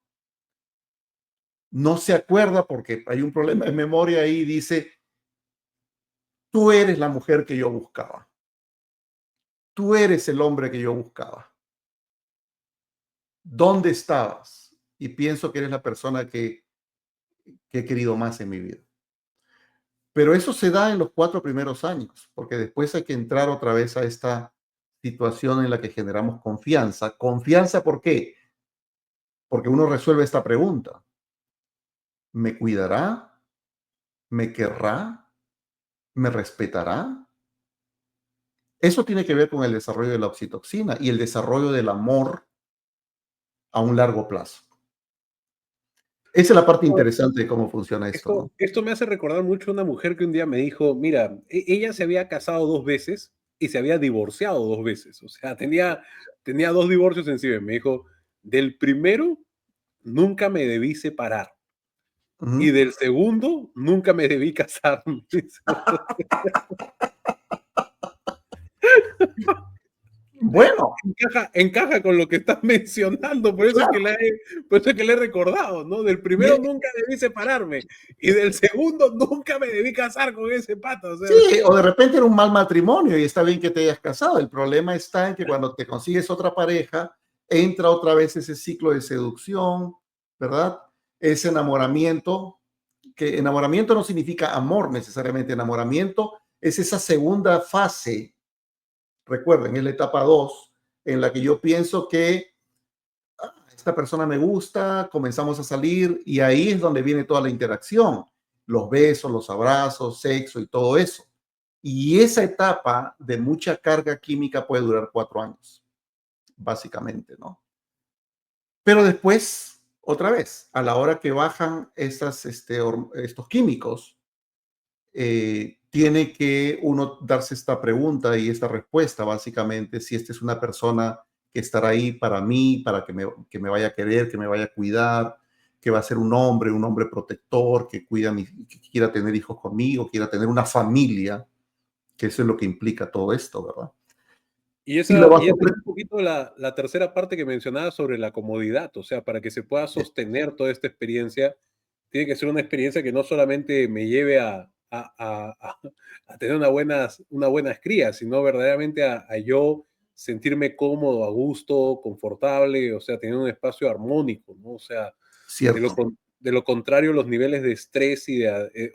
[SPEAKER 1] no se acuerda porque hay un problema de memoria ahí y dice, tú eres la mujer que yo buscaba, tú eres el hombre que yo buscaba. ¿Dónde estabas? Y pienso que eres la persona que he querido más en mi vida. Pero eso se da en los 4 primeros años, porque después hay que entrar otra vez a esta situación en la que generamos confianza. ¿Confianza por qué? Porque uno resuelve esta pregunta. ¿Me cuidará? ¿Me querrá? ¿Me respetará? Eso tiene que ver con el desarrollo de la oxitoxina y el desarrollo del amor a un largo plazo. Esa es la parte interesante de cómo funciona esto, ¿no?
[SPEAKER 2] Esto me hace recordar mucho a una mujer que un día me dijo, mira, ella se había casado 2 veces y se había divorciado 2 veces. O sea, tenía 2 divorcios encima. Me dijo, del primero nunca me debí separar y
[SPEAKER 1] Ujú.
[SPEAKER 2] del segundo nunca me debí casar.
[SPEAKER 1] Bueno,
[SPEAKER 2] Encaja con lo que estás mencionando, por eso es que
[SPEAKER 1] claro.
[SPEAKER 2] por eso es que le he recordado, ¿no? Del
[SPEAKER 1] Y
[SPEAKER 2] primero nunca debí separarme y del segundo nunca me debí casar con ese pato. O sea,
[SPEAKER 1] sí, o de repente era un mal matrimonio y está bien que te hayas casado. El problema está en que cuando te consigues otra pareja, entra otra vez ese ciclo de seducción, ¿verdad? Ese enamoramiento, que enamoramiento no significa amor necesariamente, enamoramiento es esa segunda fase, recuerden, es la etapa 2, en la que yo pienso que esta persona me gusta, comenzamos a salir y ahí es donde viene toda la interacción, los besos, los abrazos, sexo y todo eso. Y esa etapa de mucha carga química puede durar 4 años, básicamente, ¿no? Pero después, otra vez, a la hora que bajan estos químicos, tiene que uno darse esta pregunta y esta respuesta, básicamente, si esta es una persona que estará ahí para mí, para que me vaya a querer, que me vaya a cuidar, que va a ser un hombre protector, que que quiera tener hijos conmigo, quiera tener una familia, que eso es lo que implica todo esto, ¿verdad? Y lo
[SPEAKER 2] y
[SPEAKER 1] vas a
[SPEAKER 2] esa es un poquito la tercera parte que mencionaba sobre la comodidad, o sea, para que se pueda sostener toda esta experiencia, tiene que ser una experiencia que no solamente me lleve a tener una buenas crías, sino verdaderamente a yo sentirme cómodo, a gusto, confortable, o sea, tener un espacio armónico, ¿no? O sea,
[SPEAKER 1] cierto.
[SPEAKER 2] de lo contrario, los niveles de estrés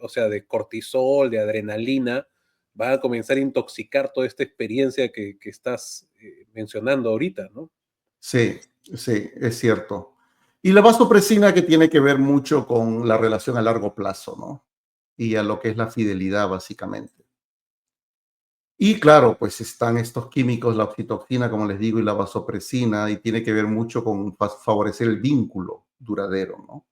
[SPEAKER 2] o sea, de cortisol, de adrenalina, van a comenzar a intoxicar toda esta experiencia que estás mencionando ahorita, ¿no?
[SPEAKER 1] Sí, sí, es cierto. Y la vasopresina que tiene que ver mucho con la relación a largo plazo, ¿no? Y a lo que es la fidelidad, básicamente. Y claro, pues están estos químicos, la oxitoxina, como les digo, y la vasopresina, y tiene que ver mucho con favorecer el vínculo duradero, ¿no?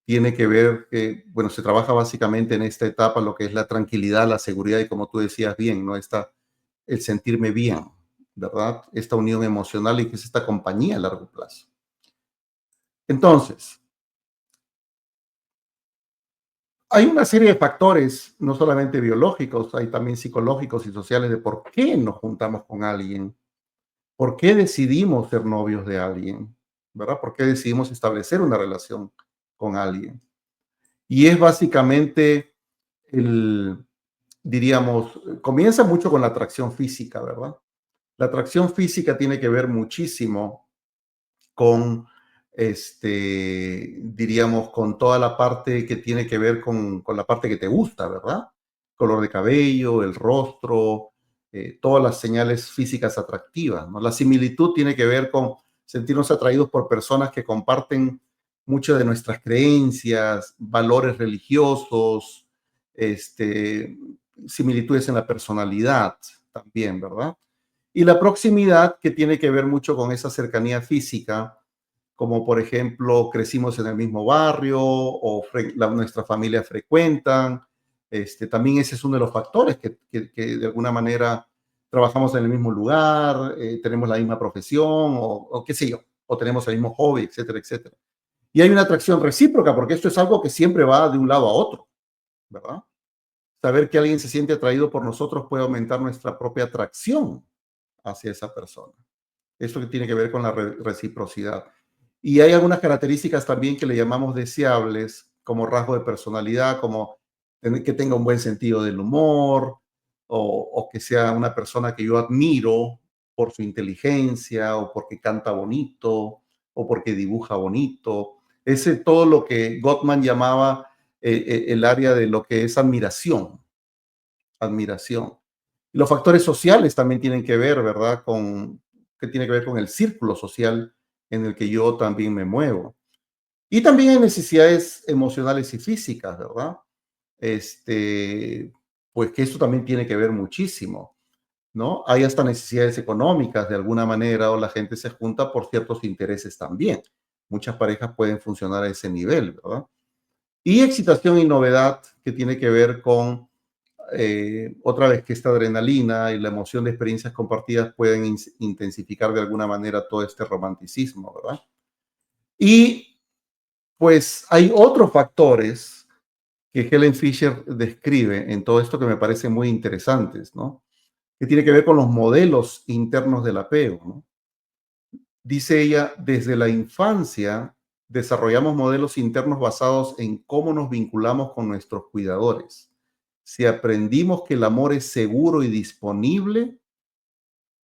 [SPEAKER 1] Tiene que ver que, bueno, se trabaja básicamente en esta etapa lo que es la tranquilidad, la seguridad y como tú decías bien, ¿no? El sentirme bien, ¿verdad? Esta unión emocional y que es esta compañía a largo plazo. Entonces, hay una serie de factores, no solamente biológicos, hay también psicológicos y sociales de por qué nos juntamos con alguien, por qué decidimos ser novios de alguien, ¿verdad? ¿Por qué decidimos establecer una relación con alguien? Y es básicamente el, diríamos, comienza mucho con la atracción física, ¿verdad? La atracción física tiene que ver muchísimo con, diríamos, con toda la parte que tiene que ver con la parte que te gusta, ¿verdad? Color de cabello, el rostro, todas las señales físicas atractivas, ¿no? La similitud tiene que ver con sentirnos atraídos por personas que comparten muchas de nuestras creencias, valores religiosos, este, similitudes en la personalidad también, ¿verdad? Y la proximidad, que tiene que ver mucho con esa cercanía física, como por ejemplo crecimos en el mismo barrio o nuestra familia frecuentan. También ese es uno de los factores que de alguna manera trabajamos en el mismo lugar, tenemos la misma profesión o qué sé yo, o tenemos el mismo hobby, etcétera, etcétera. Y hay una atracción recíproca porque esto es algo que siempre va de un lado a otro, ¿verdad? Saber que alguien se siente atraído por nosotros puede aumentar nuestra propia atracción hacia esa persona. Esto que tiene que ver con la reciprocidad. Y hay algunas características también que le llamamos deseables, como rasgo de personalidad, como que tenga un buen sentido del humor, o que sea una persona que yo admiro por su inteligencia, o porque canta bonito, o porque dibuja bonito. Ese todo lo que Gottman llamaba el área de lo que es admiración. Admiración. Los factores sociales también tienen que ver, ¿verdad? Que tiene que ver con el círculo social en el que yo también me muevo. Y también hay necesidades emocionales y físicas, ¿verdad? Pues que esto también tiene que ver muchísimo, ¿no? Hay hasta necesidades económicas de alguna manera o la gente se junta por ciertos intereses también. Muchas parejas pueden funcionar a ese nivel, ¿verdad? Y excitación y novedad que tiene que ver con otra vez que esta adrenalina y la emoción de experiencias compartidas pueden intensificar de alguna manera todo este romanticismo, ¿verdad? Y pues hay otros factores que Helen Fisher describe en todo esto que me parecen muy interesantes, ¿no? Que tiene que ver con los modelos internos del apego, ¿no? Dice ella, desde la infancia desarrollamos modelos internos basados en cómo nos vinculamos con nuestros cuidadores. Si aprendimos que el amor es seguro y disponible,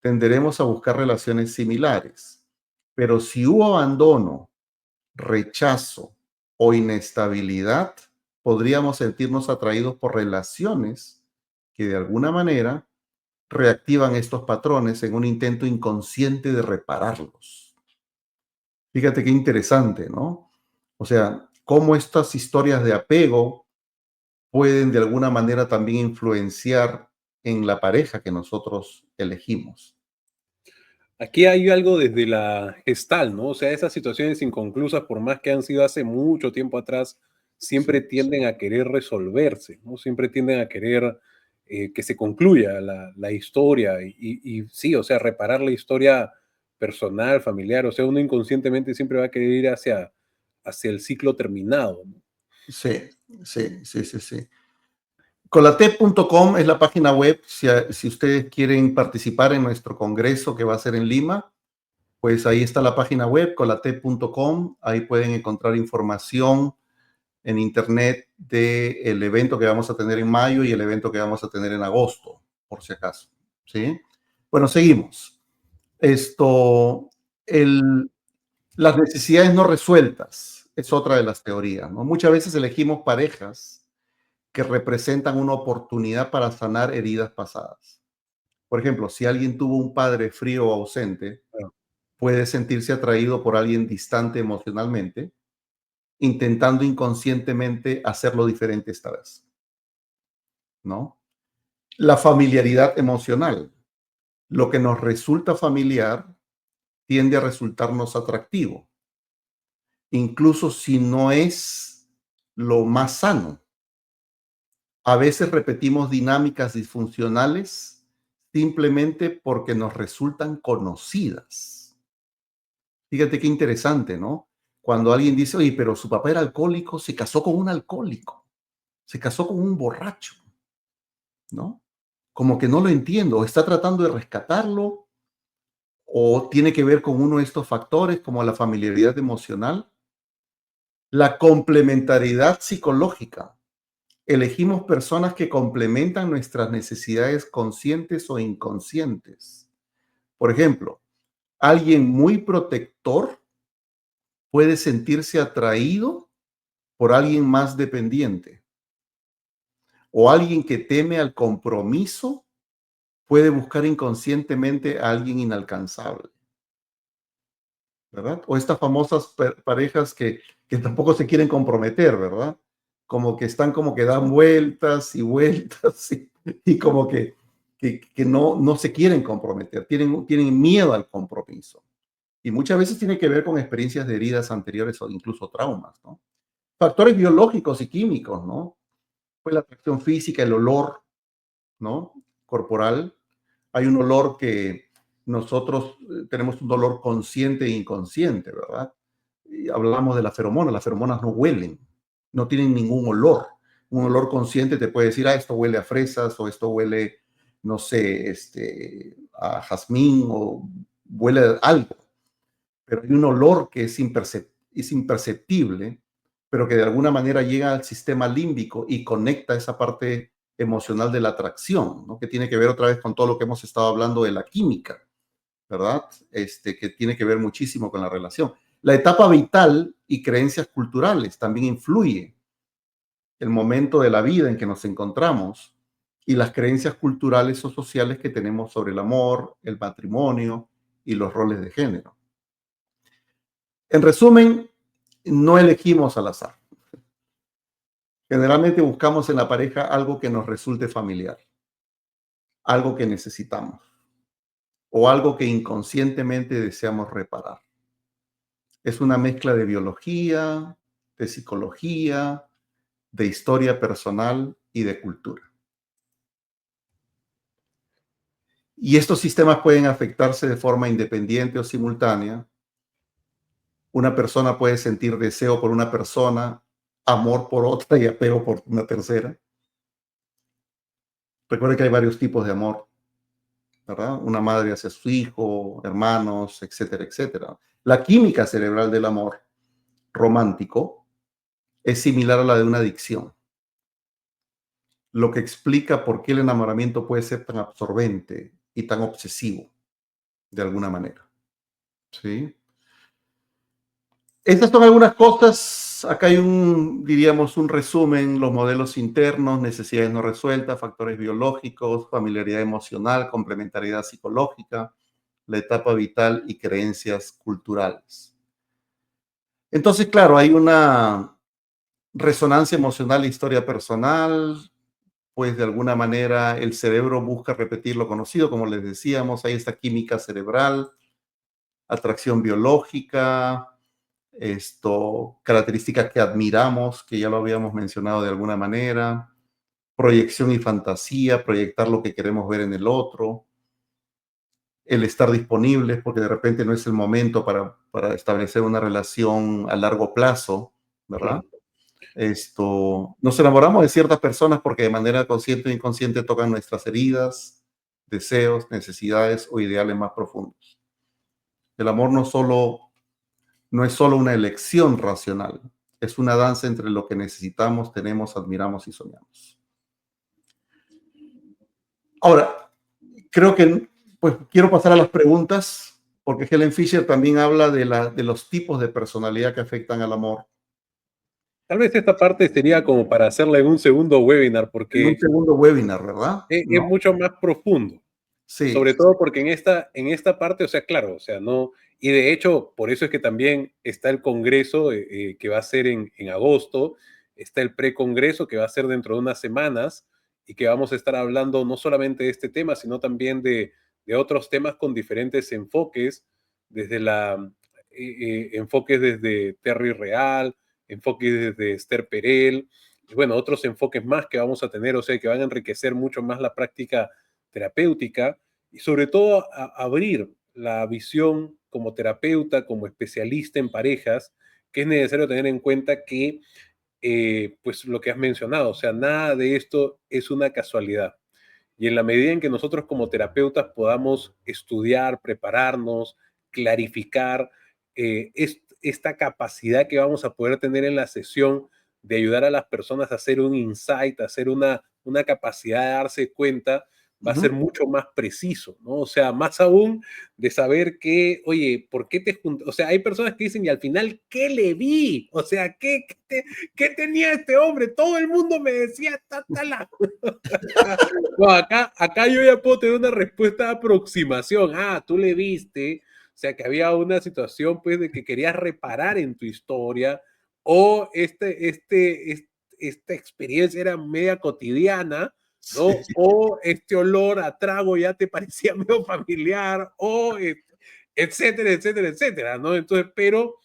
[SPEAKER 1] tenderemos a buscar relaciones similares. Pero si hubo abandono, rechazo o inestabilidad, podríamos sentirnos atraídos por relaciones que de alguna manera reactivan estos patrones en un intento inconsciente de repararlos. Fíjate qué interesante, ¿no? O sea, cómo estas historias de apego pueden de alguna manera también influenciar en la pareja que nosotros elegimos.
[SPEAKER 2] Aquí hay algo desde la gestal, ¿no? O sea, esas situaciones inconclusas, por más que han sido hace mucho tiempo atrás, siempre
[SPEAKER 1] Sí,
[SPEAKER 2] tienden a querer resolverse, ¿no? Siempre tienden a querer que se concluya la historia y sí, o sea, reparar la historia personal, familiar, o sea, uno inconscientemente siempre va a querer ir hacia el ciclo terminado, ¿no?
[SPEAKER 1] sí, sí, sí, sí, sí. Colate.com es la página web. Si ustedes quieren participar en nuestro congreso que va a ser en Lima, pues ahí está la página web, colate.com. Ahí pueden encontrar información en internet del evento que vamos a tener en mayo y el evento que vamos a tener en agosto, por si acaso. ¿Sí? Bueno, seguimos. Esto, el, las necesidades no resueltas es otra de las teorías, ¿no? Muchas veces elegimos parejas que representan una oportunidad para sanar heridas pasadas. Por ejemplo, si alguien tuvo un padre frío o ausente,
[SPEAKER 2] Claro.
[SPEAKER 1] puede sentirse atraído por alguien distante emocionalmente, intentando inconscientemente hacerlo diferente esta vez, ¿no? La familiaridad emocional. Lo que nos resulta familiar tiende a resultarnos atractivo, incluso si no es lo más sano. A veces repetimos dinámicas disfuncionales simplemente porque nos resultan conocidas. Fíjate qué interesante, ¿no? Cuando alguien dice, oye, pero su papá era alcohólico, se casó con un alcohólico, se casó con un borracho, ¿no? Como que no lo entiendo, o está tratando de rescatarlo, o tiene que ver con uno de estos factores como la familiaridad emocional, la complementariedad psicológica. Elegimos personas que complementan nuestras necesidades conscientes o inconscientes. Por ejemplo, alguien muy protector puede sentirse atraído por alguien más dependiente, o alguien que teme al compromiso puede buscar inconscientemente a alguien inalcanzable, ¿verdad? O estas famosas parejas que tampoco se quieren comprometer, ¿verdad? Como que están como que dan vueltas y vueltas y como que no se quieren comprometer, tienen miedo al compromiso. Y muchas veces tiene que ver con experiencias de heridas anteriores o incluso traumas, ¿no? Factores biológicos y químicos, ¿no? Pues la atracción física, el olor, ¿no? Corporal. Hay un olor que nosotros tenemos un olor consciente e inconsciente, ¿verdad? Y hablamos de las feromonas no huelen, no tienen ningún olor. Un olor consciente te puede decir, ah, esto huele a fresas o esto huele, no sé, a jazmín o huele a algo. Pero hay un olor que es imperceptible, pero que de alguna manera llega al sistema límbico y conecta esa parte emocional de la atracción, ¿no? Que tiene que ver otra vez con todo lo que hemos estado hablando de la química, ¿verdad? Que tiene que ver muchísimo con la relación. La etapa vital y creencias culturales también influye el momento de la vida en que nos encontramos y las creencias culturales o sociales que tenemos sobre el amor, el matrimonio y los roles de género. En resumen, no elegimos al azar. Generalmente buscamos en la pareja algo que nos resulte familiar, algo que necesitamos o algo que inconscientemente deseamos reparar. Es una mezcla de biología, de psicología, de historia personal y de cultura. Y estos sistemas pueden afectarse de forma independiente o simultánea. Una persona puede sentir deseo por una persona, amor por otra y apego por una tercera. Recuerden que hay varios tipos de amor, ¿verdad? Una madre hacia su hijo, hermanos, etcétera, etcétera. La química cerebral del amor romántico es similar a la de una adicción, lo que explica por qué el enamoramiento puede ser tan absorbente y tan obsesivo, de alguna manera. ¿Sí? Estas son algunas cosas. Acá hay diríamos, un resumen: los modelos internos, necesidades no resueltas, factores biológicos, familiaridad emocional, complementariedad psicológica, la etapa vital y creencias culturales. Entonces, claro, hay una resonancia emocional e historia personal, pues de alguna manera el cerebro busca repetir lo conocido, como les decíamos, hay esta química cerebral, atracción biológica, características que admiramos, que ya lo habíamos mencionado de alguna manera, proyección y fantasía, proyectar lo que queremos ver en el otro, el estar disponibles porque de repente no es el momento para establecer una relación a largo plazo, ¿verdad?
[SPEAKER 2] Claro.
[SPEAKER 1] Nos enamoramos de ciertas personas porque de manera consciente e inconsciente tocan nuestras heridas, deseos, necesidades o ideales más profundos. El amor no es solo una elección racional, es una danza entre lo que necesitamos, tenemos, admiramos y soñamos. Ahora, creo que pues quiero pasar a las preguntas, porque Helen Fisher también habla de los tipos de personalidad que afectan al amor.
[SPEAKER 2] Tal vez esta parte sería como para hacerla en un segundo webinar,
[SPEAKER 1] En un
[SPEAKER 2] porque
[SPEAKER 1] segundo webinar, ¿verdad?
[SPEAKER 2] es
[SPEAKER 1] ¿No?
[SPEAKER 2] mucho más profundo.
[SPEAKER 1] Sí,
[SPEAKER 2] Sobre todo porque en esta parte, o sea, claro, o sea, no, y de hecho, por eso es que también está el congreso que va a ser en agosto, está el precongreso que va a ser dentro de unas semanas y que vamos a estar hablando no solamente de este tema, sino también de otros temas con diferentes enfoques, desde enfoques desde Terry Real, enfoques desde Esther Perel, y bueno, otros enfoques más que vamos a tener, o sea, que van a enriquecer mucho más la práctica terapéutica y sobre todo abrir la visión como terapeuta, como especialista en parejas, que es necesario tener en cuenta que, pues lo que has mencionado, o sea, nada de esto es una casualidad. Y en la medida en que nosotros como terapeutas podamos estudiar, prepararnos, clarificar esta capacidad que vamos a poder tener en la sesión de ayudar a las personas a hacer un insight, a hacer una capacidad de darse cuenta, va a ser mucho más preciso, ¿no? O sea, más aún de saber que, oye, ¿por qué te juntas? O sea, hay personas que dicen, y al final, ¿qué le vi? O sea, ¿qué tenía este hombre? Todo el mundo me decía, tátala. No, acá yo ya puedo tener una respuesta de aproximación. Ah, tú le viste, o sea, que había una situación, pues, de que querías reparar en tu historia, o esta experiencia era media cotidiana,
[SPEAKER 1] sí,
[SPEAKER 2] ¿no? O este olor a trago ya te parecía medio familiar, o etcétera, etcétera, etcétera, ¿no? Entonces, pero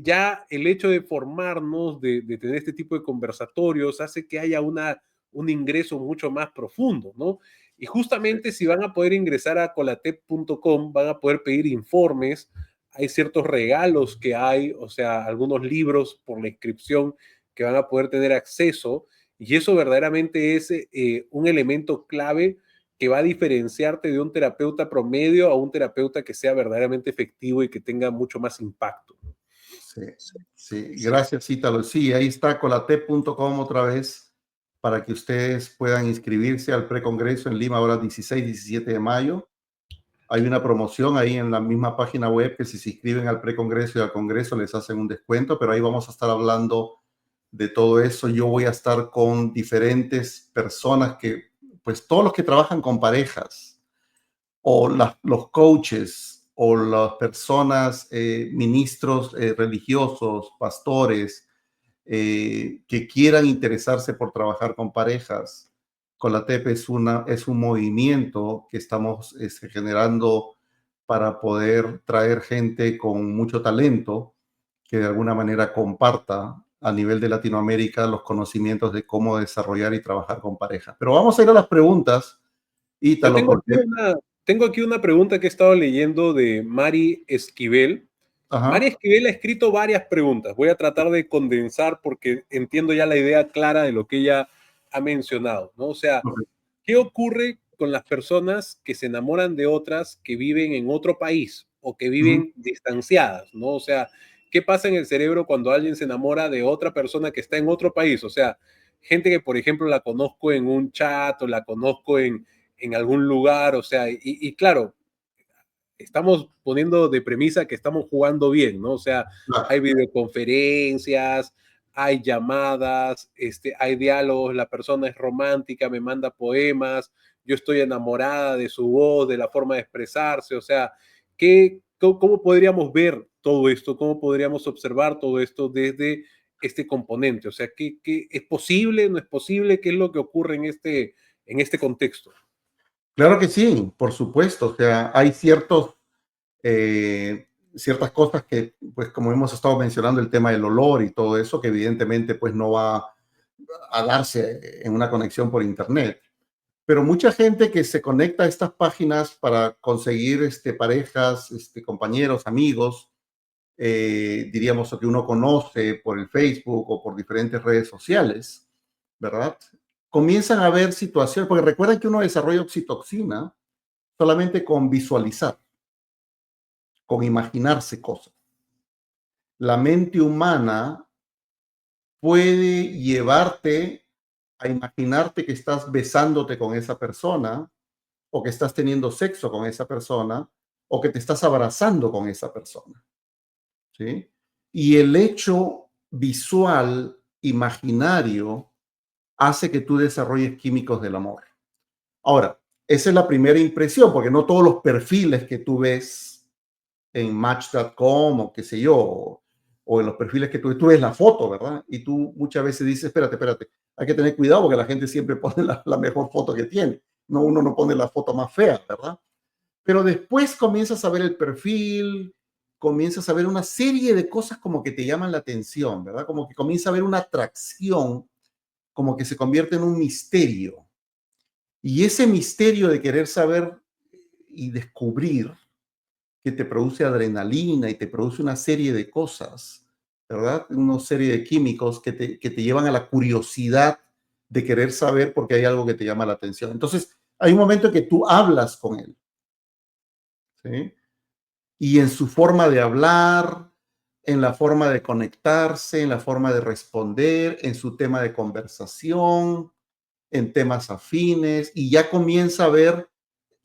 [SPEAKER 2] ya el hecho de formarnos, de tener este tipo de conversatorios, hace que haya un ingreso mucho más profundo, ¿no? Y justamente si van a poder ingresar a colatep.com, van a poder pedir informes, hay ciertos regalos que hay, o sea, algunos libros por la inscripción que van a poder tener acceso, y eso verdaderamente es un elemento clave que va a diferenciarte de un terapeuta promedio a un terapeuta que sea verdaderamente efectivo y que tenga mucho más impacto.
[SPEAKER 1] Sí, sí, gracias, Ítalo. Sí, ahí está colatep.com otra vez para que ustedes puedan inscribirse al precongreso en Lima ahora 16, 17 de mayo. Hay una promoción ahí en la misma página web que si se inscriben al precongreso y al congreso les hacen un descuento, pero ahí vamos a estar hablando de todo eso. Yo voy a estar con diferentes personas que, pues todos los que trabajan con parejas o los coaches o las personas, ministros religiosos, pastores, que quieran interesarse por trabajar con parejas. Colatep es un movimiento que estamos generando para poder traer gente con mucho talento que de alguna manera comparta a nivel de Latinoamérica los conocimientos de cómo desarrollar y trabajar con parejas. Pero vamos a ir a las preguntas,
[SPEAKER 2] Yo
[SPEAKER 1] Ítalo,
[SPEAKER 2] tengo aquí
[SPEAKER 1] porque...
[SPEAKER 2] tengo aquí una pregunta que he estado leyendo de Mari Esquivel. Mari
[SPEAKER 1] Ajá,
[SPEAKER 2] Esquivel ha escrito varias preguntas. Voy a tratar de condensar porque entiendo ya la idea clara de lo que ella ha mencionado, ¿no? O sea,
[SPEAKER 1] ok,
[SPEAKER 2] ¿qué ocurre con las personas que se enamoran de otras que viven en otro país o que
[SPEAKER 1] ujú,
[SPEAKER 2] viven distanciadas, ¿no? O sea, ¿qué pasa en el cerebro cuando alguien se enamora de otra persona que está en otro país? O sea, gente que, por ejemplo, la conozco en un chat o la conozco en algún lugar, o sea, y claro, estamos poniendo de premisa que estamos jugando bien, ¿no? O sea, hay
[SPEAKER 1] claro.
[SPEAKER 2] videoconferencias, hay llamadas, hay diálogos, la persona es romántica, me manda poemas, yo estoy enamorada de su voz, de la forma de expresarse, o sea, ¿cómo podríamos ver todo esto? ¿Cómo podríamos observar todo esto desde este componente? O sea, ¿qué es posible? ¿No es posible? ¿Qué es lo que ocurre en este contexto?
[SPEAKER 1] Claro que sí, por supuesto. O sea, hay ciertas cosas que, pues como hemos estado mencionando, el tema del olor y todo eso, que evidentemente pues no va a darse en una conexión por internet. Pero mucha gente que se conecta a estas páginas para conseguir parejas, compañeros, amigos, diríamos o que uno conoce por el Facebook o por diferentes redes sociales, ¿verdad? Comienzan a ver situaciones, porque recuerden que uno desarrolla oxitocina solamente con visualizar, con imaginarse cosas. La mente humana puede llevarte a imaginarte que estás besándote con esa persona o que estás teniendo sexo con esa persona o que te estás abrazando con esa persona, ¿sí? Y el hecho visual, imaginario, hace que tú desarrolles químicos del amor. Ahora, esa es la primera impresión, porque no todos los perfiles que tú ves en Match.com o qué sé yo, o en los perfiles que tú ves la foto, ¿verdad? Y tú muchas veces dices, espérate, espérate, hay que tener cuidado porque la gente siempre pone la mejor foto que tiene. No, uno no pone la foto más fea, ¿verdad? Pero después comienzas a ver el perfil, comienzas a ver una serie de cosas como que te llaman la atención, ¿verdad? Como que comienza a haber una atracción, como que se convierte en un misterio. Y ese misterio de querer saber y descubrir que te produce adrenalina y te produce una serie de cosas, ¿verdad? Una serie de químicos que te llevan a la curiosidad de querer saber porque hay algo que te llama la atención. Entonces, hay un momento en que tú hablas con él, ¿sí? Y en su forma de hablar, en la forma de conectarse, en la forma de responder, en su tema de conversación, en temas afines, y ya comienza a ver,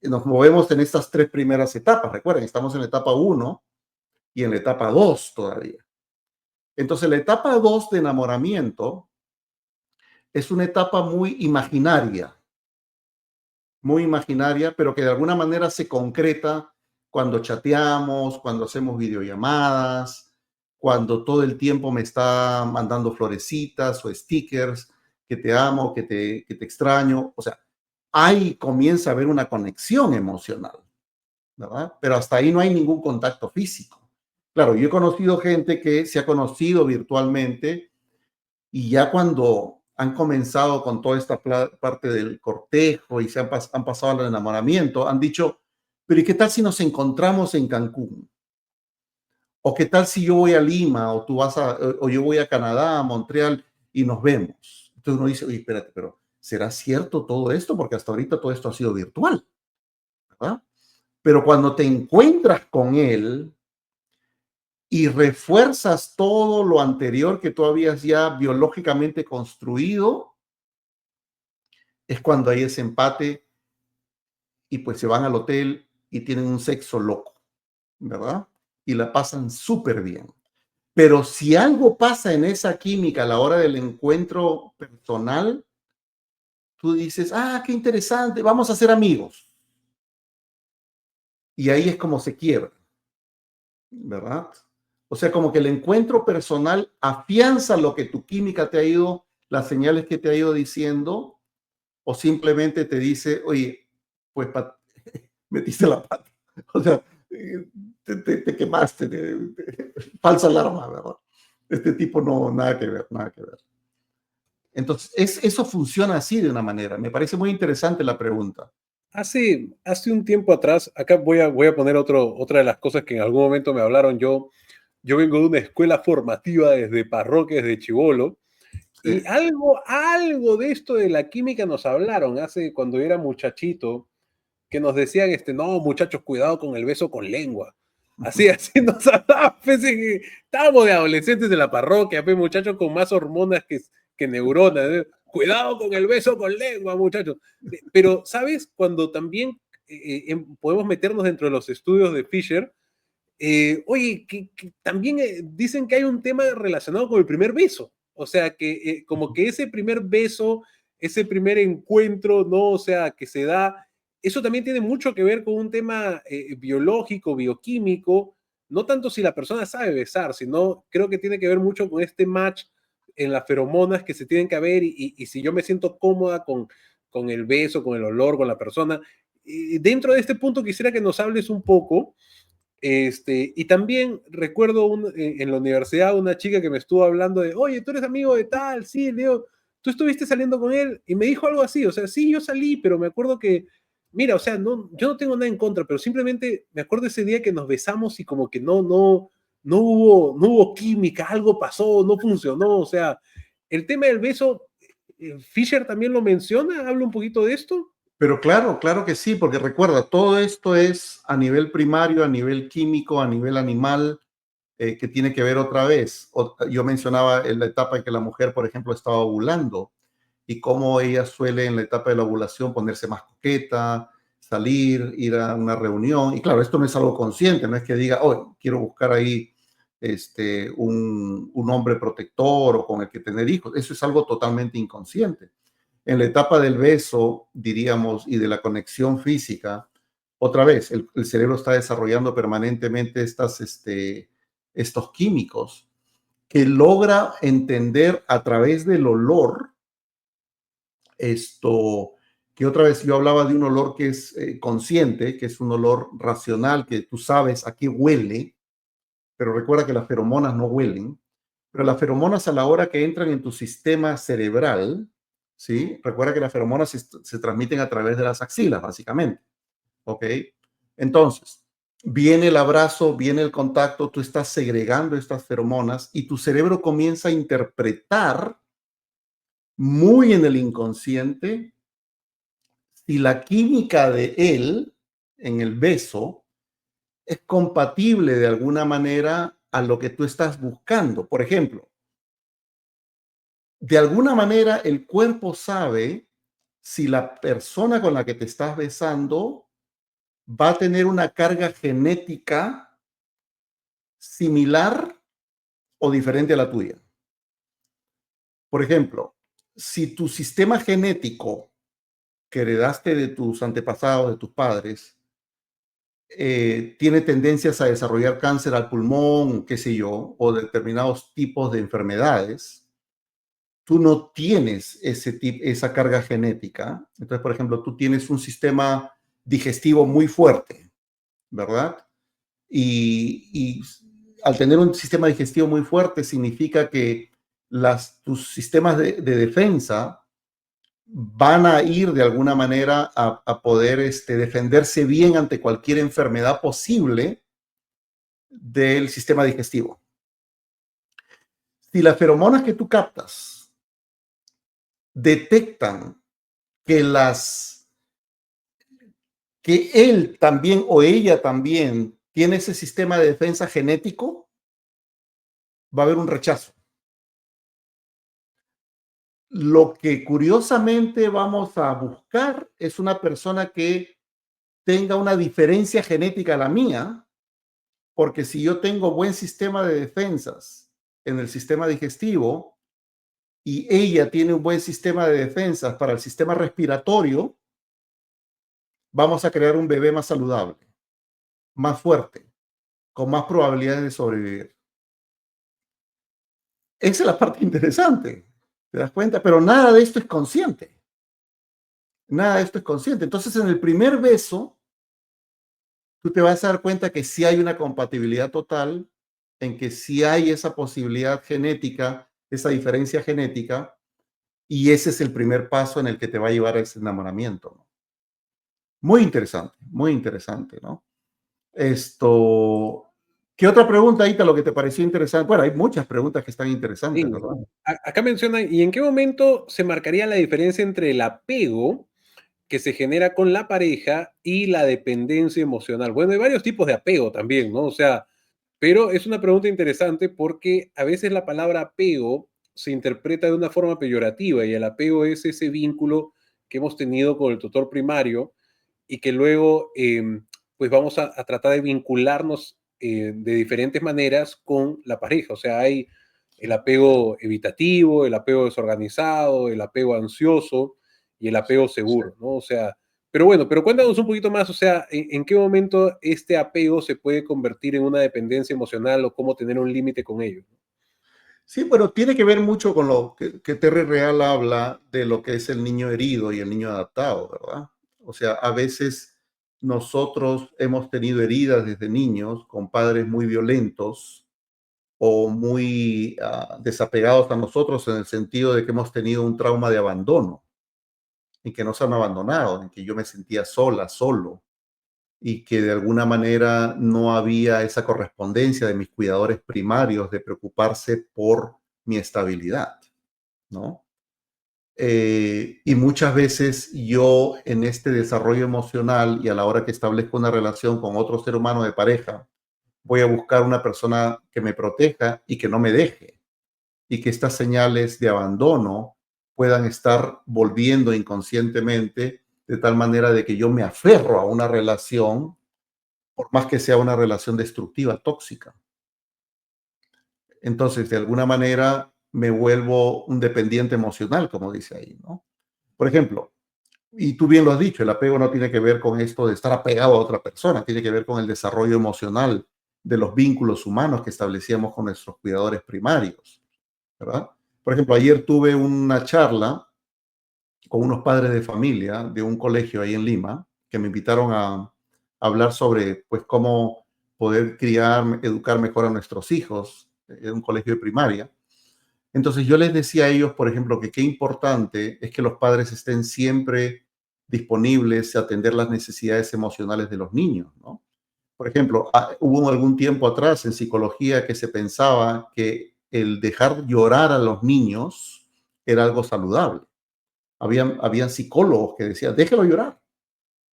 [SPEAKER 1] nos movemos en estas tres primeras etapas. Recuerden, estamos en la etapa uno y en la etapa 2 todavía. Entonces, la etapa 2 de enamoramiento es una etapa muy imaginaria, pero que de alguna manera se concreta cuando chateamos, cuando hacemos videollamadas, cuando todo el tiempo me está mandando florecitas o stickers, que te amo, que te extraño. O sea, ahí comienza a haber una conexión emocional, ¿verdad? Pero hasta ahí no hay ningún contacto físico. Claro, yo he conocido gente que se ha conocido virtualmente y ya cuando han comenzado con toda esta parte del cortejo y han pasado al enamoramiento, han dicho, pero ¿y qué tal si nos encontramos en Cancún? ¿O qué tal si yo voy a Lima o tú vas o yo voy a Canadá, a Montreal y nos vemos? Entonces uno dice, oye, espérate, pero ¿será cierto todo esto? Porque hasta ahorita todo esto ha sido virtual, ¿verdad? Pero cuando te encuentras con él y refuerzas todo lo anterior que tú habías ya biológicamente construido, es cuando hay ese empate y pues se van al hotel y tienen un sexo loco, ¿verdad? Y la pasan súper bien. Pero si algo pasa en esa química a la hora del encuentro personal, tú dices, ah, qué interesante, vamos a ser amigos. Y ahí es como se quiebra, ¿verdad? O sea, como que el encuentro personal afianza lo que tu química te ha ido, las señales que te ha ido diciendo, o simplemente te dice, oye, pues metiste la pata. O sea, te quemaste, falsa alarma, ¿verdad? Este tipo no, nada que ver, nada que ver. Entonces, eso funciona así de una manera. Me parece muy interesante la pregunta.
[SPEAKER 2] Hace un tiempo atrás, acá voy a poner otra de las cosas que en algún momento me hablaron. Yo vengo de una escuela formativa desde parroquias de chibolo, y
[SPEAKER 1] Sí.
[SPEAKER 2] algo de esto de la química nos hablaron hace cuando yo era muchachito, que nos decían, no, muchachos, cuidado con el beso con lengua. Así nos hablaban, pues, estábamos de adolescentes de la parroquia, pues, muchachos con más hormonas que neuronas. Cuidado con el beso con lengua, muchachos. Pero, ¿sabes? Cuando también podemos meternos dentro de los estudios de Fisher, oye, que también dicen que hay un tema relacionado con el primer beso. O sea, que como que ese primer beso, ese primer encuentro, ¿no? O sea, que se da, eso también tiene mucho que ver con un tema biológico, bioquímico, no tanto si la persona sabe besar, sino creo que tiene que ver mucho con este match en las feromonas que se tienen que haber, y si yo me siento cómoda con el beso, con el olor, con la persona. Y dentro de este punto quisiera que nos hables un poco. Y también recuerdo en la universidad una chica que me estuvo hablando de, oye, tú eres amigo de tal, sí, Leo, tú estuviste saliendo con él, y me dijo algo así. O sea, sí, yo salí, pero me acuerdo que, mira, o sea, no, yo no tengo nada en contra, pero simplemente me acuerdo ese día que nos besamos y como que no hubo química, algo pasó, no funcionó. O sea, el tema del beso, Fisher también lo menciona, habla un poquito de esto.
[SPEAKER 1] Pero claro, claro que sí, porque recuerda, todo esto es a nivel primario, a nivel químico, a nivel animal, que tiene que ver otra vez. Yo mencionaba en la etapa en que la mujer, por ejemplo, estaba ovulando y cómo ella suele en la etapa de la ovulación ponerse más coqueta, salir, ir a una reunión. Y claro, esto no es algo consciente, no es que diga, oh, quiero buscar ahí un hombre protector o con el que tener hijos. Eso es algo totalmente inconsciente. En la etapa del beso, diríamos, y de la conexión física, otra vez, el cerebro está desarrollando permanentemente estos químicos que logra entender a través del olor esto, que otra vez yo hablaba de un olor que es consciente, que es un olor racional, que tú sabes a qué huele, pero recuerda que las feromonas no huelen, pero las feromonas a la hora que entran en tu sistema cerebral, ¿sí? Recuerda que las feromonas se transmiten a través de las axilas, básicamente, ¿ok? Entonces, viene el abrazo, viene el contacto, tú estás segregando estas feromonas y tu cerebro comienza a interpretar muy en el inconsciente si la química de él en el beso es compatible de alguna manera a lo que tú estás buscando. Por ejemplo, de alguna manera el cuerpo sabe si la persona con la que te estás besando va a tener una carga genética similar o diferente a la tuya. Por ejemplo, si tu sistema genético que heredaste de tus antepasados, de tus padres, tiene tendencias a desarrollar cáncer al pulmón, qué sé yo, o determinados tipos de enfermedades, tú no tienes esa carga genética. Entonces, por ejemplo, tú tienes un sistema digestivo muy fuerte, ¿verdad? Y al tener un sistema digestivo muy fuerte significa que tus sistemas de defensa van a ir de alguna manera a poder defenderse bien ante cualquier enfermedad posible del sistema digestivo. Si las feromonas que tú captas detectan que que él también o ella también tiene ese sistema de defensa genético, va a haber un rechazo. Lo que curiosamente vamos a buscar es una persona que tenga una diferencia genética a la mía, porque si yo tengo buen sistema de defensas en el sistema digestivo y ella tiene un buen sistema de defensas para el sistema respiratorio, vamos a crear un bebé más saludable, más fuerte, con más probabilidades de sobrevivir. Esa es la parte interesante, ¿te das cuenta? Pero nada de esto es consciente. Nada de esto es consciente. Entonces, en el primer beso, tú te vas a dar cuenta que sí hay una compatibilidad total, en que sí hay esa posibilidad genética, esa diferencia genética, y ese es el primer paso en el que te va a llevar a ese enamoramiento, ¿no? Muy interesante, ¿no? Esto, ¿qué otra pregunta, Ita, lo que te pareció interesante? Bueno, hay muchas preguntas que están interesantes,
[SPEAKER 2] Sí.
[SPEAKER 1] ¿verdad?
[SPEAKER 2] Acá mencionan, ¿y en qué momento se marcaría la diferencia entre el apego que se genera con la pareja y la dependencia emocional? Bueno, hay varios tipos de apego también, ¿no? O sea, pero es una pregunta interesante porque a veces la palabra apego se interpreta de una forma peyorativa y el apego es ese vínculo que hemos tenido con el tutor primario y que luego pues vamos a tratar de vincularnos de diferentes maneras con la pareja. O sea, hay el apego evitativo, el apego desorganizado, el apego ansioso y el apego
[SPEAKER 1] Sí.
[SPEAKER 2] seguro, ¿no? O sea, pero bueno, pero cuéntanos un poquito más, o sea, en qué momento este apego se puede convertir en una dependencia emocional o cómo tener un límite con ello.
[SPEAKER 1] Sí, pero tiene que ver mucho con lo que Terry Real habla de lo que es el niño herido y el niño adaptado, ¿verdad? O sea, a veces nosotros hemos tenido heridas desde niños con padres muy violentos o muy desapegados a nosotros en el sentido de que hemos tenido un trauma de abandono, en que nos han abandonado, en que yo me sentía sola, solo, y que de alguna manera no había esa correspondencia de mis cuidadores primarios de preocuparse por mi estabilidad, ¿no? Y muchas veces yo en este desarrollo emocional y a la hora que establezco una relación con otro ser humano de pareja, voy a buscar una persona que me proteja y que no me deje, y que estas señales de abandono puedan estar volviendo inconscientemente de tal manera de que yo me aferro a una relación, por más que sea una relación destructiva, tóxica. Entonces, de alguna manera, me vuelvo un dependiente emocional, como dice ahí, ¿no? Por ejemplo, y tú bien lo has dicho, el apego no tiene que ver con esto de estar apegado a otra persona, tiene que ver con el desarrollo emocional de los vínculos humanos que establecíamos con nuestros cuidadores primarios, ¿verdad? Por ejemplo, ayer tuve una charla con unos padres de familia de un colegio ahí en Lima que me invitaron a hablar sobre pues cómo poder criar, educar mejor a nuestros hijos en un colegio de primaria. Entonces yo les decía a ellos, por ejemplo, que qué importante es que los padres estén siempre disponibles a atender las necesidades emocionales de los niños, ¿no? Por ejemplo, hubo algún tiempo atrás en psicología que se pensaba que el dejar llorar a los niños era algo saludable. Habían psicólogos que decían, déjelo llorar,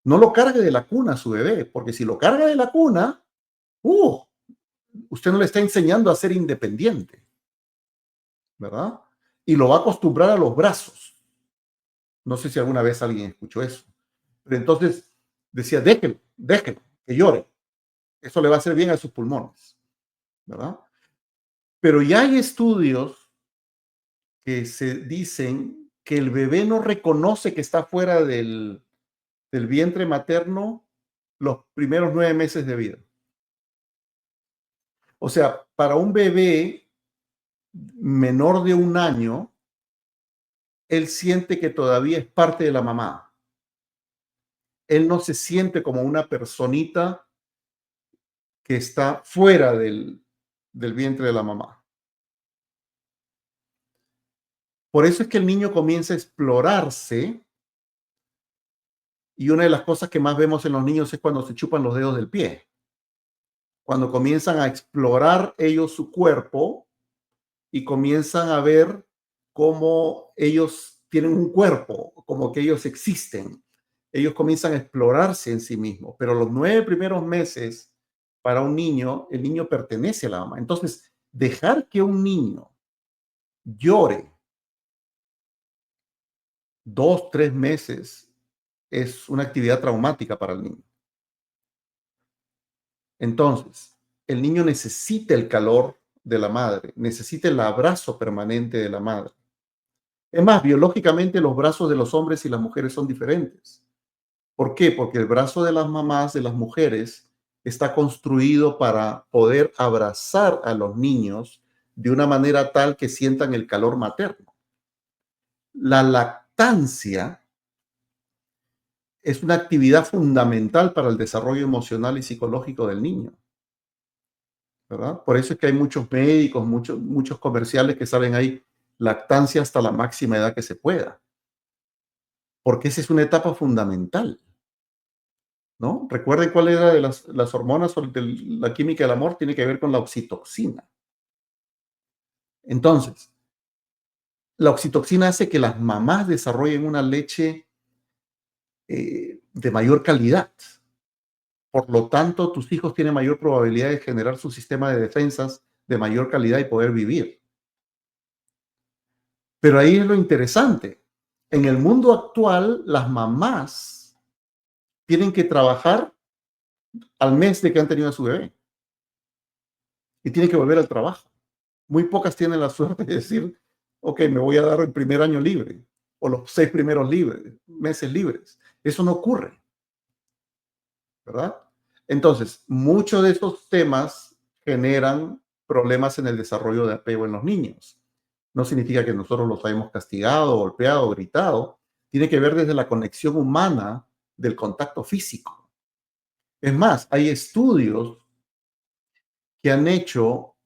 [SPEAKER 1] no lo cargue de la cuna a su bebé, porque si lo carga de la cuna, uh, usted no le está enseñando a ser independiente, ¿verdad? Y lo va a acostumbrar a los brazos. No sé si alguna vez alguien escuchó eso. Pero entonces decía, déjelo, que llore. Eso le va a hacer bien a sus pulmones, ¿verdad? Pero ya hay estudios que se dicen que el bebé no reconoce que está fuera del vientre materno los primeros 9 meses de vida. O sea, para un bebé menor de un año, él siente que todavía es parte de la mamá. Él no se siente como una personita que está fuera del vientre de la mamá. Por eso es que el niño comienza a explorarse, y una de las cosas que más vemos en los niños es cuando se chupan los dedos del pie. Cuando comienzan a explorar ellos su cuerpo y comienzan a ver cómo ellos tienen un cuerpo, como que ellos existen. Ellos comienzan a explorarse en sí mismos, pero los 9 primeros meses para un niño, el niño pertenece a la mamá. Entonces, dejar que un niño llore 2, 3 meses es una actividad traumática para el niño. Entonces, el niño necesita el calor de la madre, necesita el abrazo permanente de la madre. Es más, biológicamente los brazos de los hombres y las mujeres son diferentes. ¿Por qué? Porque el brazo de las mamás, de las mujeres, está construido para poder abrazar a los niños de una manera tal que sientan el calor materno. La lactancia es una actividad fundamental para el desarrollo emocional y psicológico del niño, ¿verdad? Por eso es que hay muchos médicos, muchos comerciales que salen ahí, lactancia hasta la máxima edad que se pueda, porque esa es una etapa fundamental, ¿no? Recuerden cuál era de las hormonas o de la química del amor, tiene que ver con la oxitocina. Entonces, la oxitocina hace que las mamás desarrollen una leche de mayor calidad. Por lo tanto, tus hijos tienen mayor probabilidad de generar su sistema de defensas de mayor calidad y poder vivir. Pero ahí es lo interesante. En el mundo actual, las mamás tienen que trabajar al mes de que han tenido a su bebé y tienen que volver al trabajo. Muy pocas tienen la suerte de decir, ok, me voy a dar el primer año libre o los 6 primeros meses libres. Eso no ocurre, ¿verdad? Entonces, muchos de estos temas generan problemas en el desarrollo de apego en los niños. No significa que nosotros los hayamos castigado, golpeado, gritado. Tiene que ver desde la conexión humana del contacto físico. Es más, hay estudios que han hecho,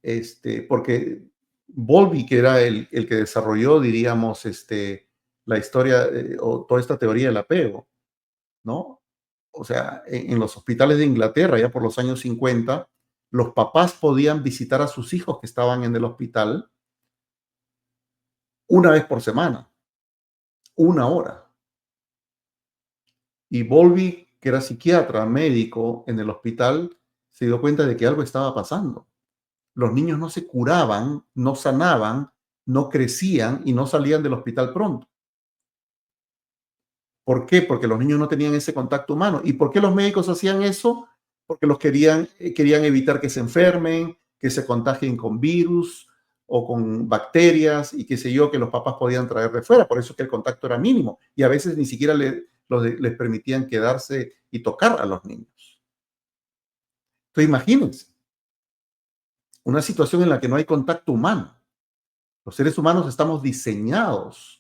[SPEAKER 1] porque Bowlby, que era el que desarrolló, diríamos, la historia o toda esta teoría del apego, ¿no? O sea, en los hospitales de Inglaterra, ya por los años 50, los papás podían visitar a sus hijos que estaban en el hospital una vez por semana, 1 hora. Y Bowlby, que era psiquiatra, médico en el hospital, se dio cuenta de que algo estaba pasando. Los niños no se curaban, no sanaban, no crecían y no salían del hospital pronto. ¿Por qué? Porque los niños no tenían ese contacto humano. ¿Y por qué los médicos hacían eso? Porque los querían evitar que se enfermen, que se contagien con virus o con bacterias y qué sé yo, que los papás podían traer de fuera. Por eso es que el contacto era mínimo y a veces ni siquiera les permitían quedarse y tocar a los niños. Entonces imagínense una situación en la que no hay contacto humano. Los seres humanos estamos diseñados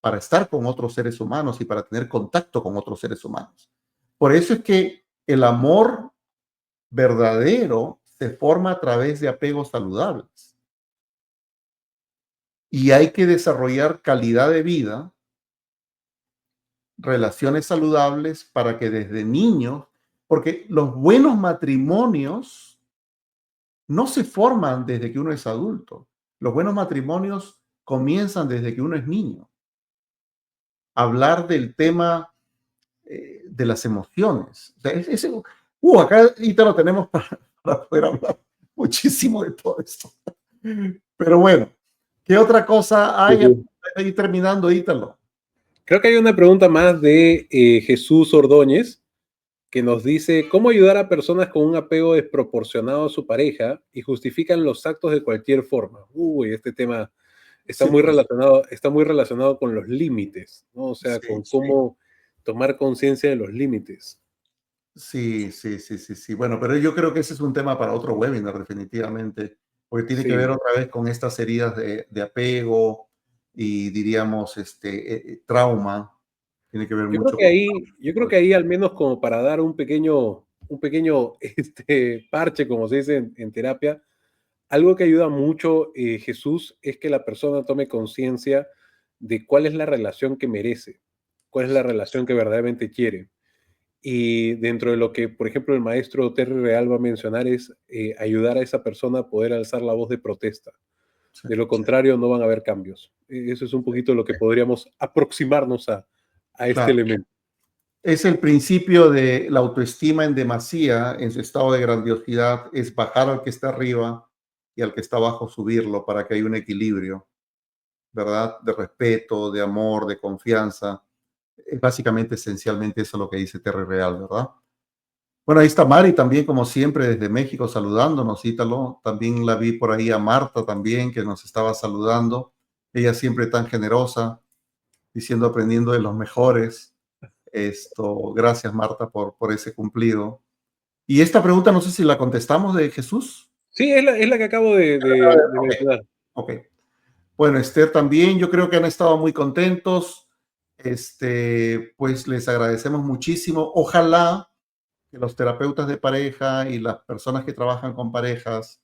[SPEAKER 1] para estar con otros seres humanos y para tener contacto con otros seres humanos. Por eso es que el amor verdadero se forma a través de apegos saludables. Y hay que desarrollar calidad de vida, relaciones saludables para que desde niños, porque los buenos matrimonios no se forman desde que uno es adulto. Los buenos matrimonios comienzan desde que uno es niño. Hablar del tema de las emociones. O sea, acá ahorita lo tenemos para poder hablar muchísimo de todo esto. Pero bueno, ¿qué otra cosa hay ahí terminando, Ítalo?
[SPEAKER 2] Creo que hay una pregunta más de Jesús Ordóñez que nos dice, ¿cómo ayudar a personas con un apego desproporcionado a su pareja y justifican los actos de cualquier forma? Uy, este tema
[SPEAKER 1] Sí, pues,
[SPEAKER 2] está muy relacionado con los límites, ¿no? O sea,
[SPEAKER 1] sí,
[SPEAKER 2] con cómo tomar conciencia de los límites.
[SPEAKER 1] sí, sí, sí, sí, sí. Bueno, pero yo creo que ese es un tema para otro webinar, definitivamente, porque tiene que ver
[SPEAKER 2] Sí,
[SPEAKER 1] otra vez con estas heridas de apego y diríamos, trauma. Tiene que ver mucho con...
[SPEAKER 2] yo creo que ahí al menos como para dar un pequeño un pequeño parche, como se dice en terapia. Algo que ayuda mucho, Jesús, es que la persona tome conciencia de cuál es la relación que merece, cuál es la relación que verdaderamente quiere. Y dentro de lo que, por ejemplo, el maestro Terry Real va a mencionar es ayudar a esa persona a poder alzar la voz de protesta.
[SPEAKER 1] Sí.
[SPEAKER 2] De lo contrario, no van a haber cambios. Eso es un poquito lo que podríamos aproximarnos a este
[SPEAKER 1] Claro.
[SPEAKER 2] elemento.
[SPEAKER 1] Es el principio de la autoestima en demasía, en su estado de grandiosidad, es bajar al que está arriba y al que está abajo subirlo para que haya un equilibrio, ¿verdad? De respeto, de amor, de confianza. Es básicamente, esencialmente eso lo que dice Terry Real, ¿verdad? Bueno, ahí está Mari también, como siempre, desde México saludándonos, Ítalo. También la vi por ahí a Marta también, que nos estaba saludando. Ella siempre tan generosa, diciendo, aprendiendo de los mejores. Gracias Marta por ese cumplido. Y esta pregunta no sé si la contestamos de Jesús.
[SPEAKER 2] Sí, es la que acabo de
[SPEAKER 1] Ok,
[SPEAKER 2] mencionar.
[SPEAKER 1] ok. Bueno, Esther también, yo creo que han estado muy contentos. Pues les agradecemos muchísimo. Ojalá que los terapeutas de pareja y las personas que trabajan con parejas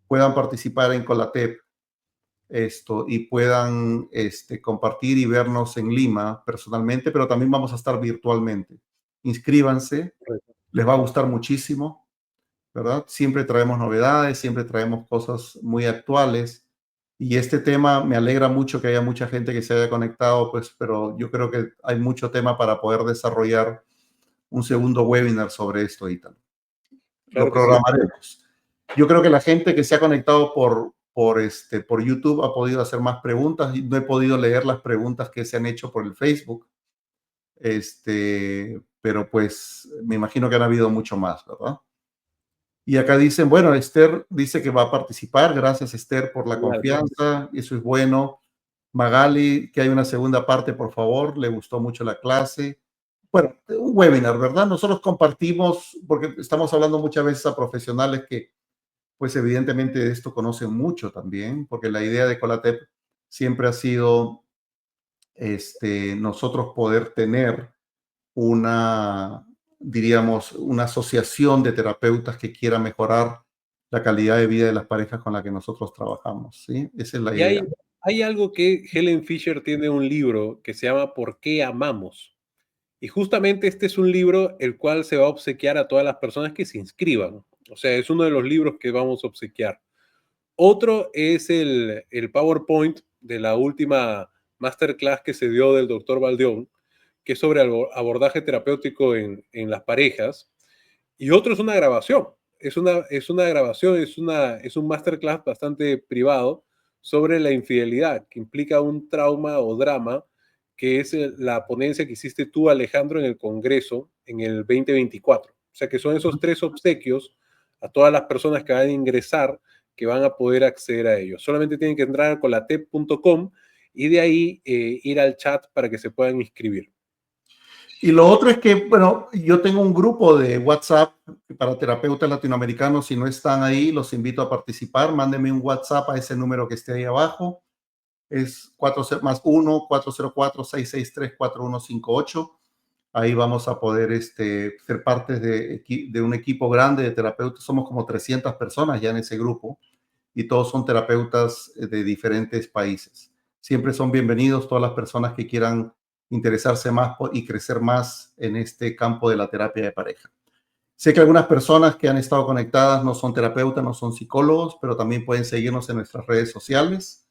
[SPEAKER 1] puedan participar en Colatep y puedan compartir y vernos en Lima personalmente, pero también vamos a estar virtualmente. Inscríbanse, les va a gustar muchísimo, ¿verdad? Siempre traemos novedades, siempre traemos cosas muy actuales. Y este tema me alegra mucho que haya mucha gente que se haya conectado, pues, pero yo creo que hay mucho tema para poder desarrollar un segundo webinar sobre esto y tal. Lo
[SPEAKER 2] Claro que sí.
[SPEAKER 1] programaremos. Yo creo que la gente que se ha conectado por YouTube ha podido hacer más preguntas y no he podido leer las preguntas que se han hecho por el Facebook. Pero pues me imagino que han habido mucho más, ¿verdad? Y acá dicen, bueno, Esther dice que va a participar. Gracias, Esther, por la
[SPEAKER 2] Genial.
[SPEAKER 1] confianza. Eso es bueno. Magali, que hay una segunda parte, por favor. Le gustó mucho la clase. Bueno, un webinar, ¿verdad? Nosotros compartimos, porque estamos hablando muchas veces a profesionales que, pues evidentemente de esto conocen mucho también, porque la idea de Colatep siempre ha sido nosotros poder tener una, diríamos, una asociación de terapeutas que quiera mejorar la calidad de vida de las parejas con las que nosotros trabajamos, ¿sí? Esa es la
[SPEAKER 2] Y
[SPEAKER 1] idea.
[SPEAKER 2] hay algo que Helen Fisher tiene un libro que se llama ¿Por qué amamos? Y justamente este es un libro el cual se va a obsequiar a todas las personas que se inscriban. O sea, es uno de los libros que vamos a obsequiar. Otro es el PowerPoint de la última masterclass que se dio del doctor Baldeón, que es sobre abordaje terapéutico en las parejas. Y otro es una grabación. Es una grabación, es un masterclass bastante privado sobre la infidelidad, que implica un trauma o drama, que es la ponencia que hiciste tú, Alejandro, en el Congreso en el 2024. O sea, que son esos tres obsequios a todas las personas que van a ingresar, que van a poder acceder a ellos. Solamente tienen que entrar a colatep.com y de ahí ir al chat para que se puedan inscribir.
[SPEAKER 1] Y lo otro es que, bueno, yo tengo un grupo de WhatsApp para terapeutas latinoamericanos. Si no están ahí, los invito a participar. Mándenme un WhatsApp a ese número que esté ahí abajo. Es 4+1-404-663-4158. Ahí vamos a poder ser parte de un equipo grande de terapeutas. Somos como 300 personas ya en ese grupo y todos son terapeutas de diferentes países. Siempre son bienvenidos todas las personas que quieran interesarse más y crecer más en este campo de la terapia de pareja. Sé que algunas personas que han estado conectadas no son terapeutas, no son psicólogos, pero también pueden seguirnos en nuestras redes sociales.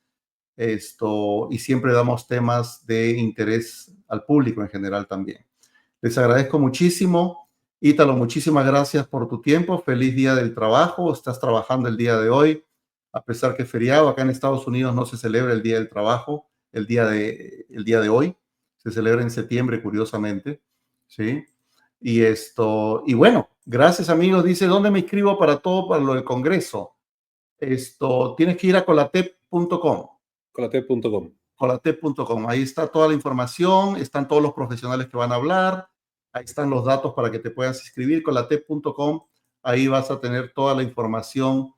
[SPEAKER 1] Y siempre damos temas de interés al público en general también. Les agradezco muchísimo. Ítalo, muchísimas gracias por tu tiempo. Feliz día del trabajo. Estás trabajando el día de hoy, a pesar que es feriado. Acá en Estados Unidos no se celebra el día del trabajo, el día de hoy. Se celebra en septiembre, curiosamente. ¿Sí? Y bueno, gracias amigos. Dice, ¿dónde me inscribo para todo, para lo del Congreso? Tienes que ir a colatep.com.
[SPEAKER 2] Colatep.com.
[SPEAKER 1] Colatep.com. Ahí está toda la información, están todos los profesionales que van a hablar, ahí están los datos para que te puedas inscribir. Colatep.com, ahí vas a tener toda la información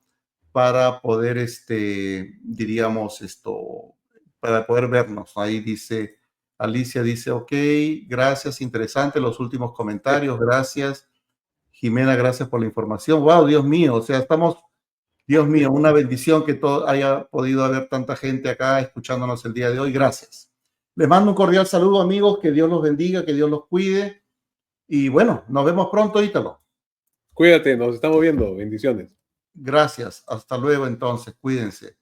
[SPEAKER 1] para poder, diríamos, para poder vernos. Ahí dice, Alicia dice, ok, gracias, interesante los últimos comentarios, gracias. Jimena, gracias por la información. Wow, Dios mío, o sea, estamos, Dios mío, una bendición que haya podido haber tanta gente acá escuchándonos el día de hoy. Gracias. Les mando un cordial saludo, amigos, que Dios los bendiga, que Dios los cuide. Y bueno, nos vemos pronto, Ítalo.
[SPEAKER 2] Cuídate, nos estamos viendo. Bendiciones.
[SPEAKER 1] Gracias. Hasta luego entonces. Cuídense.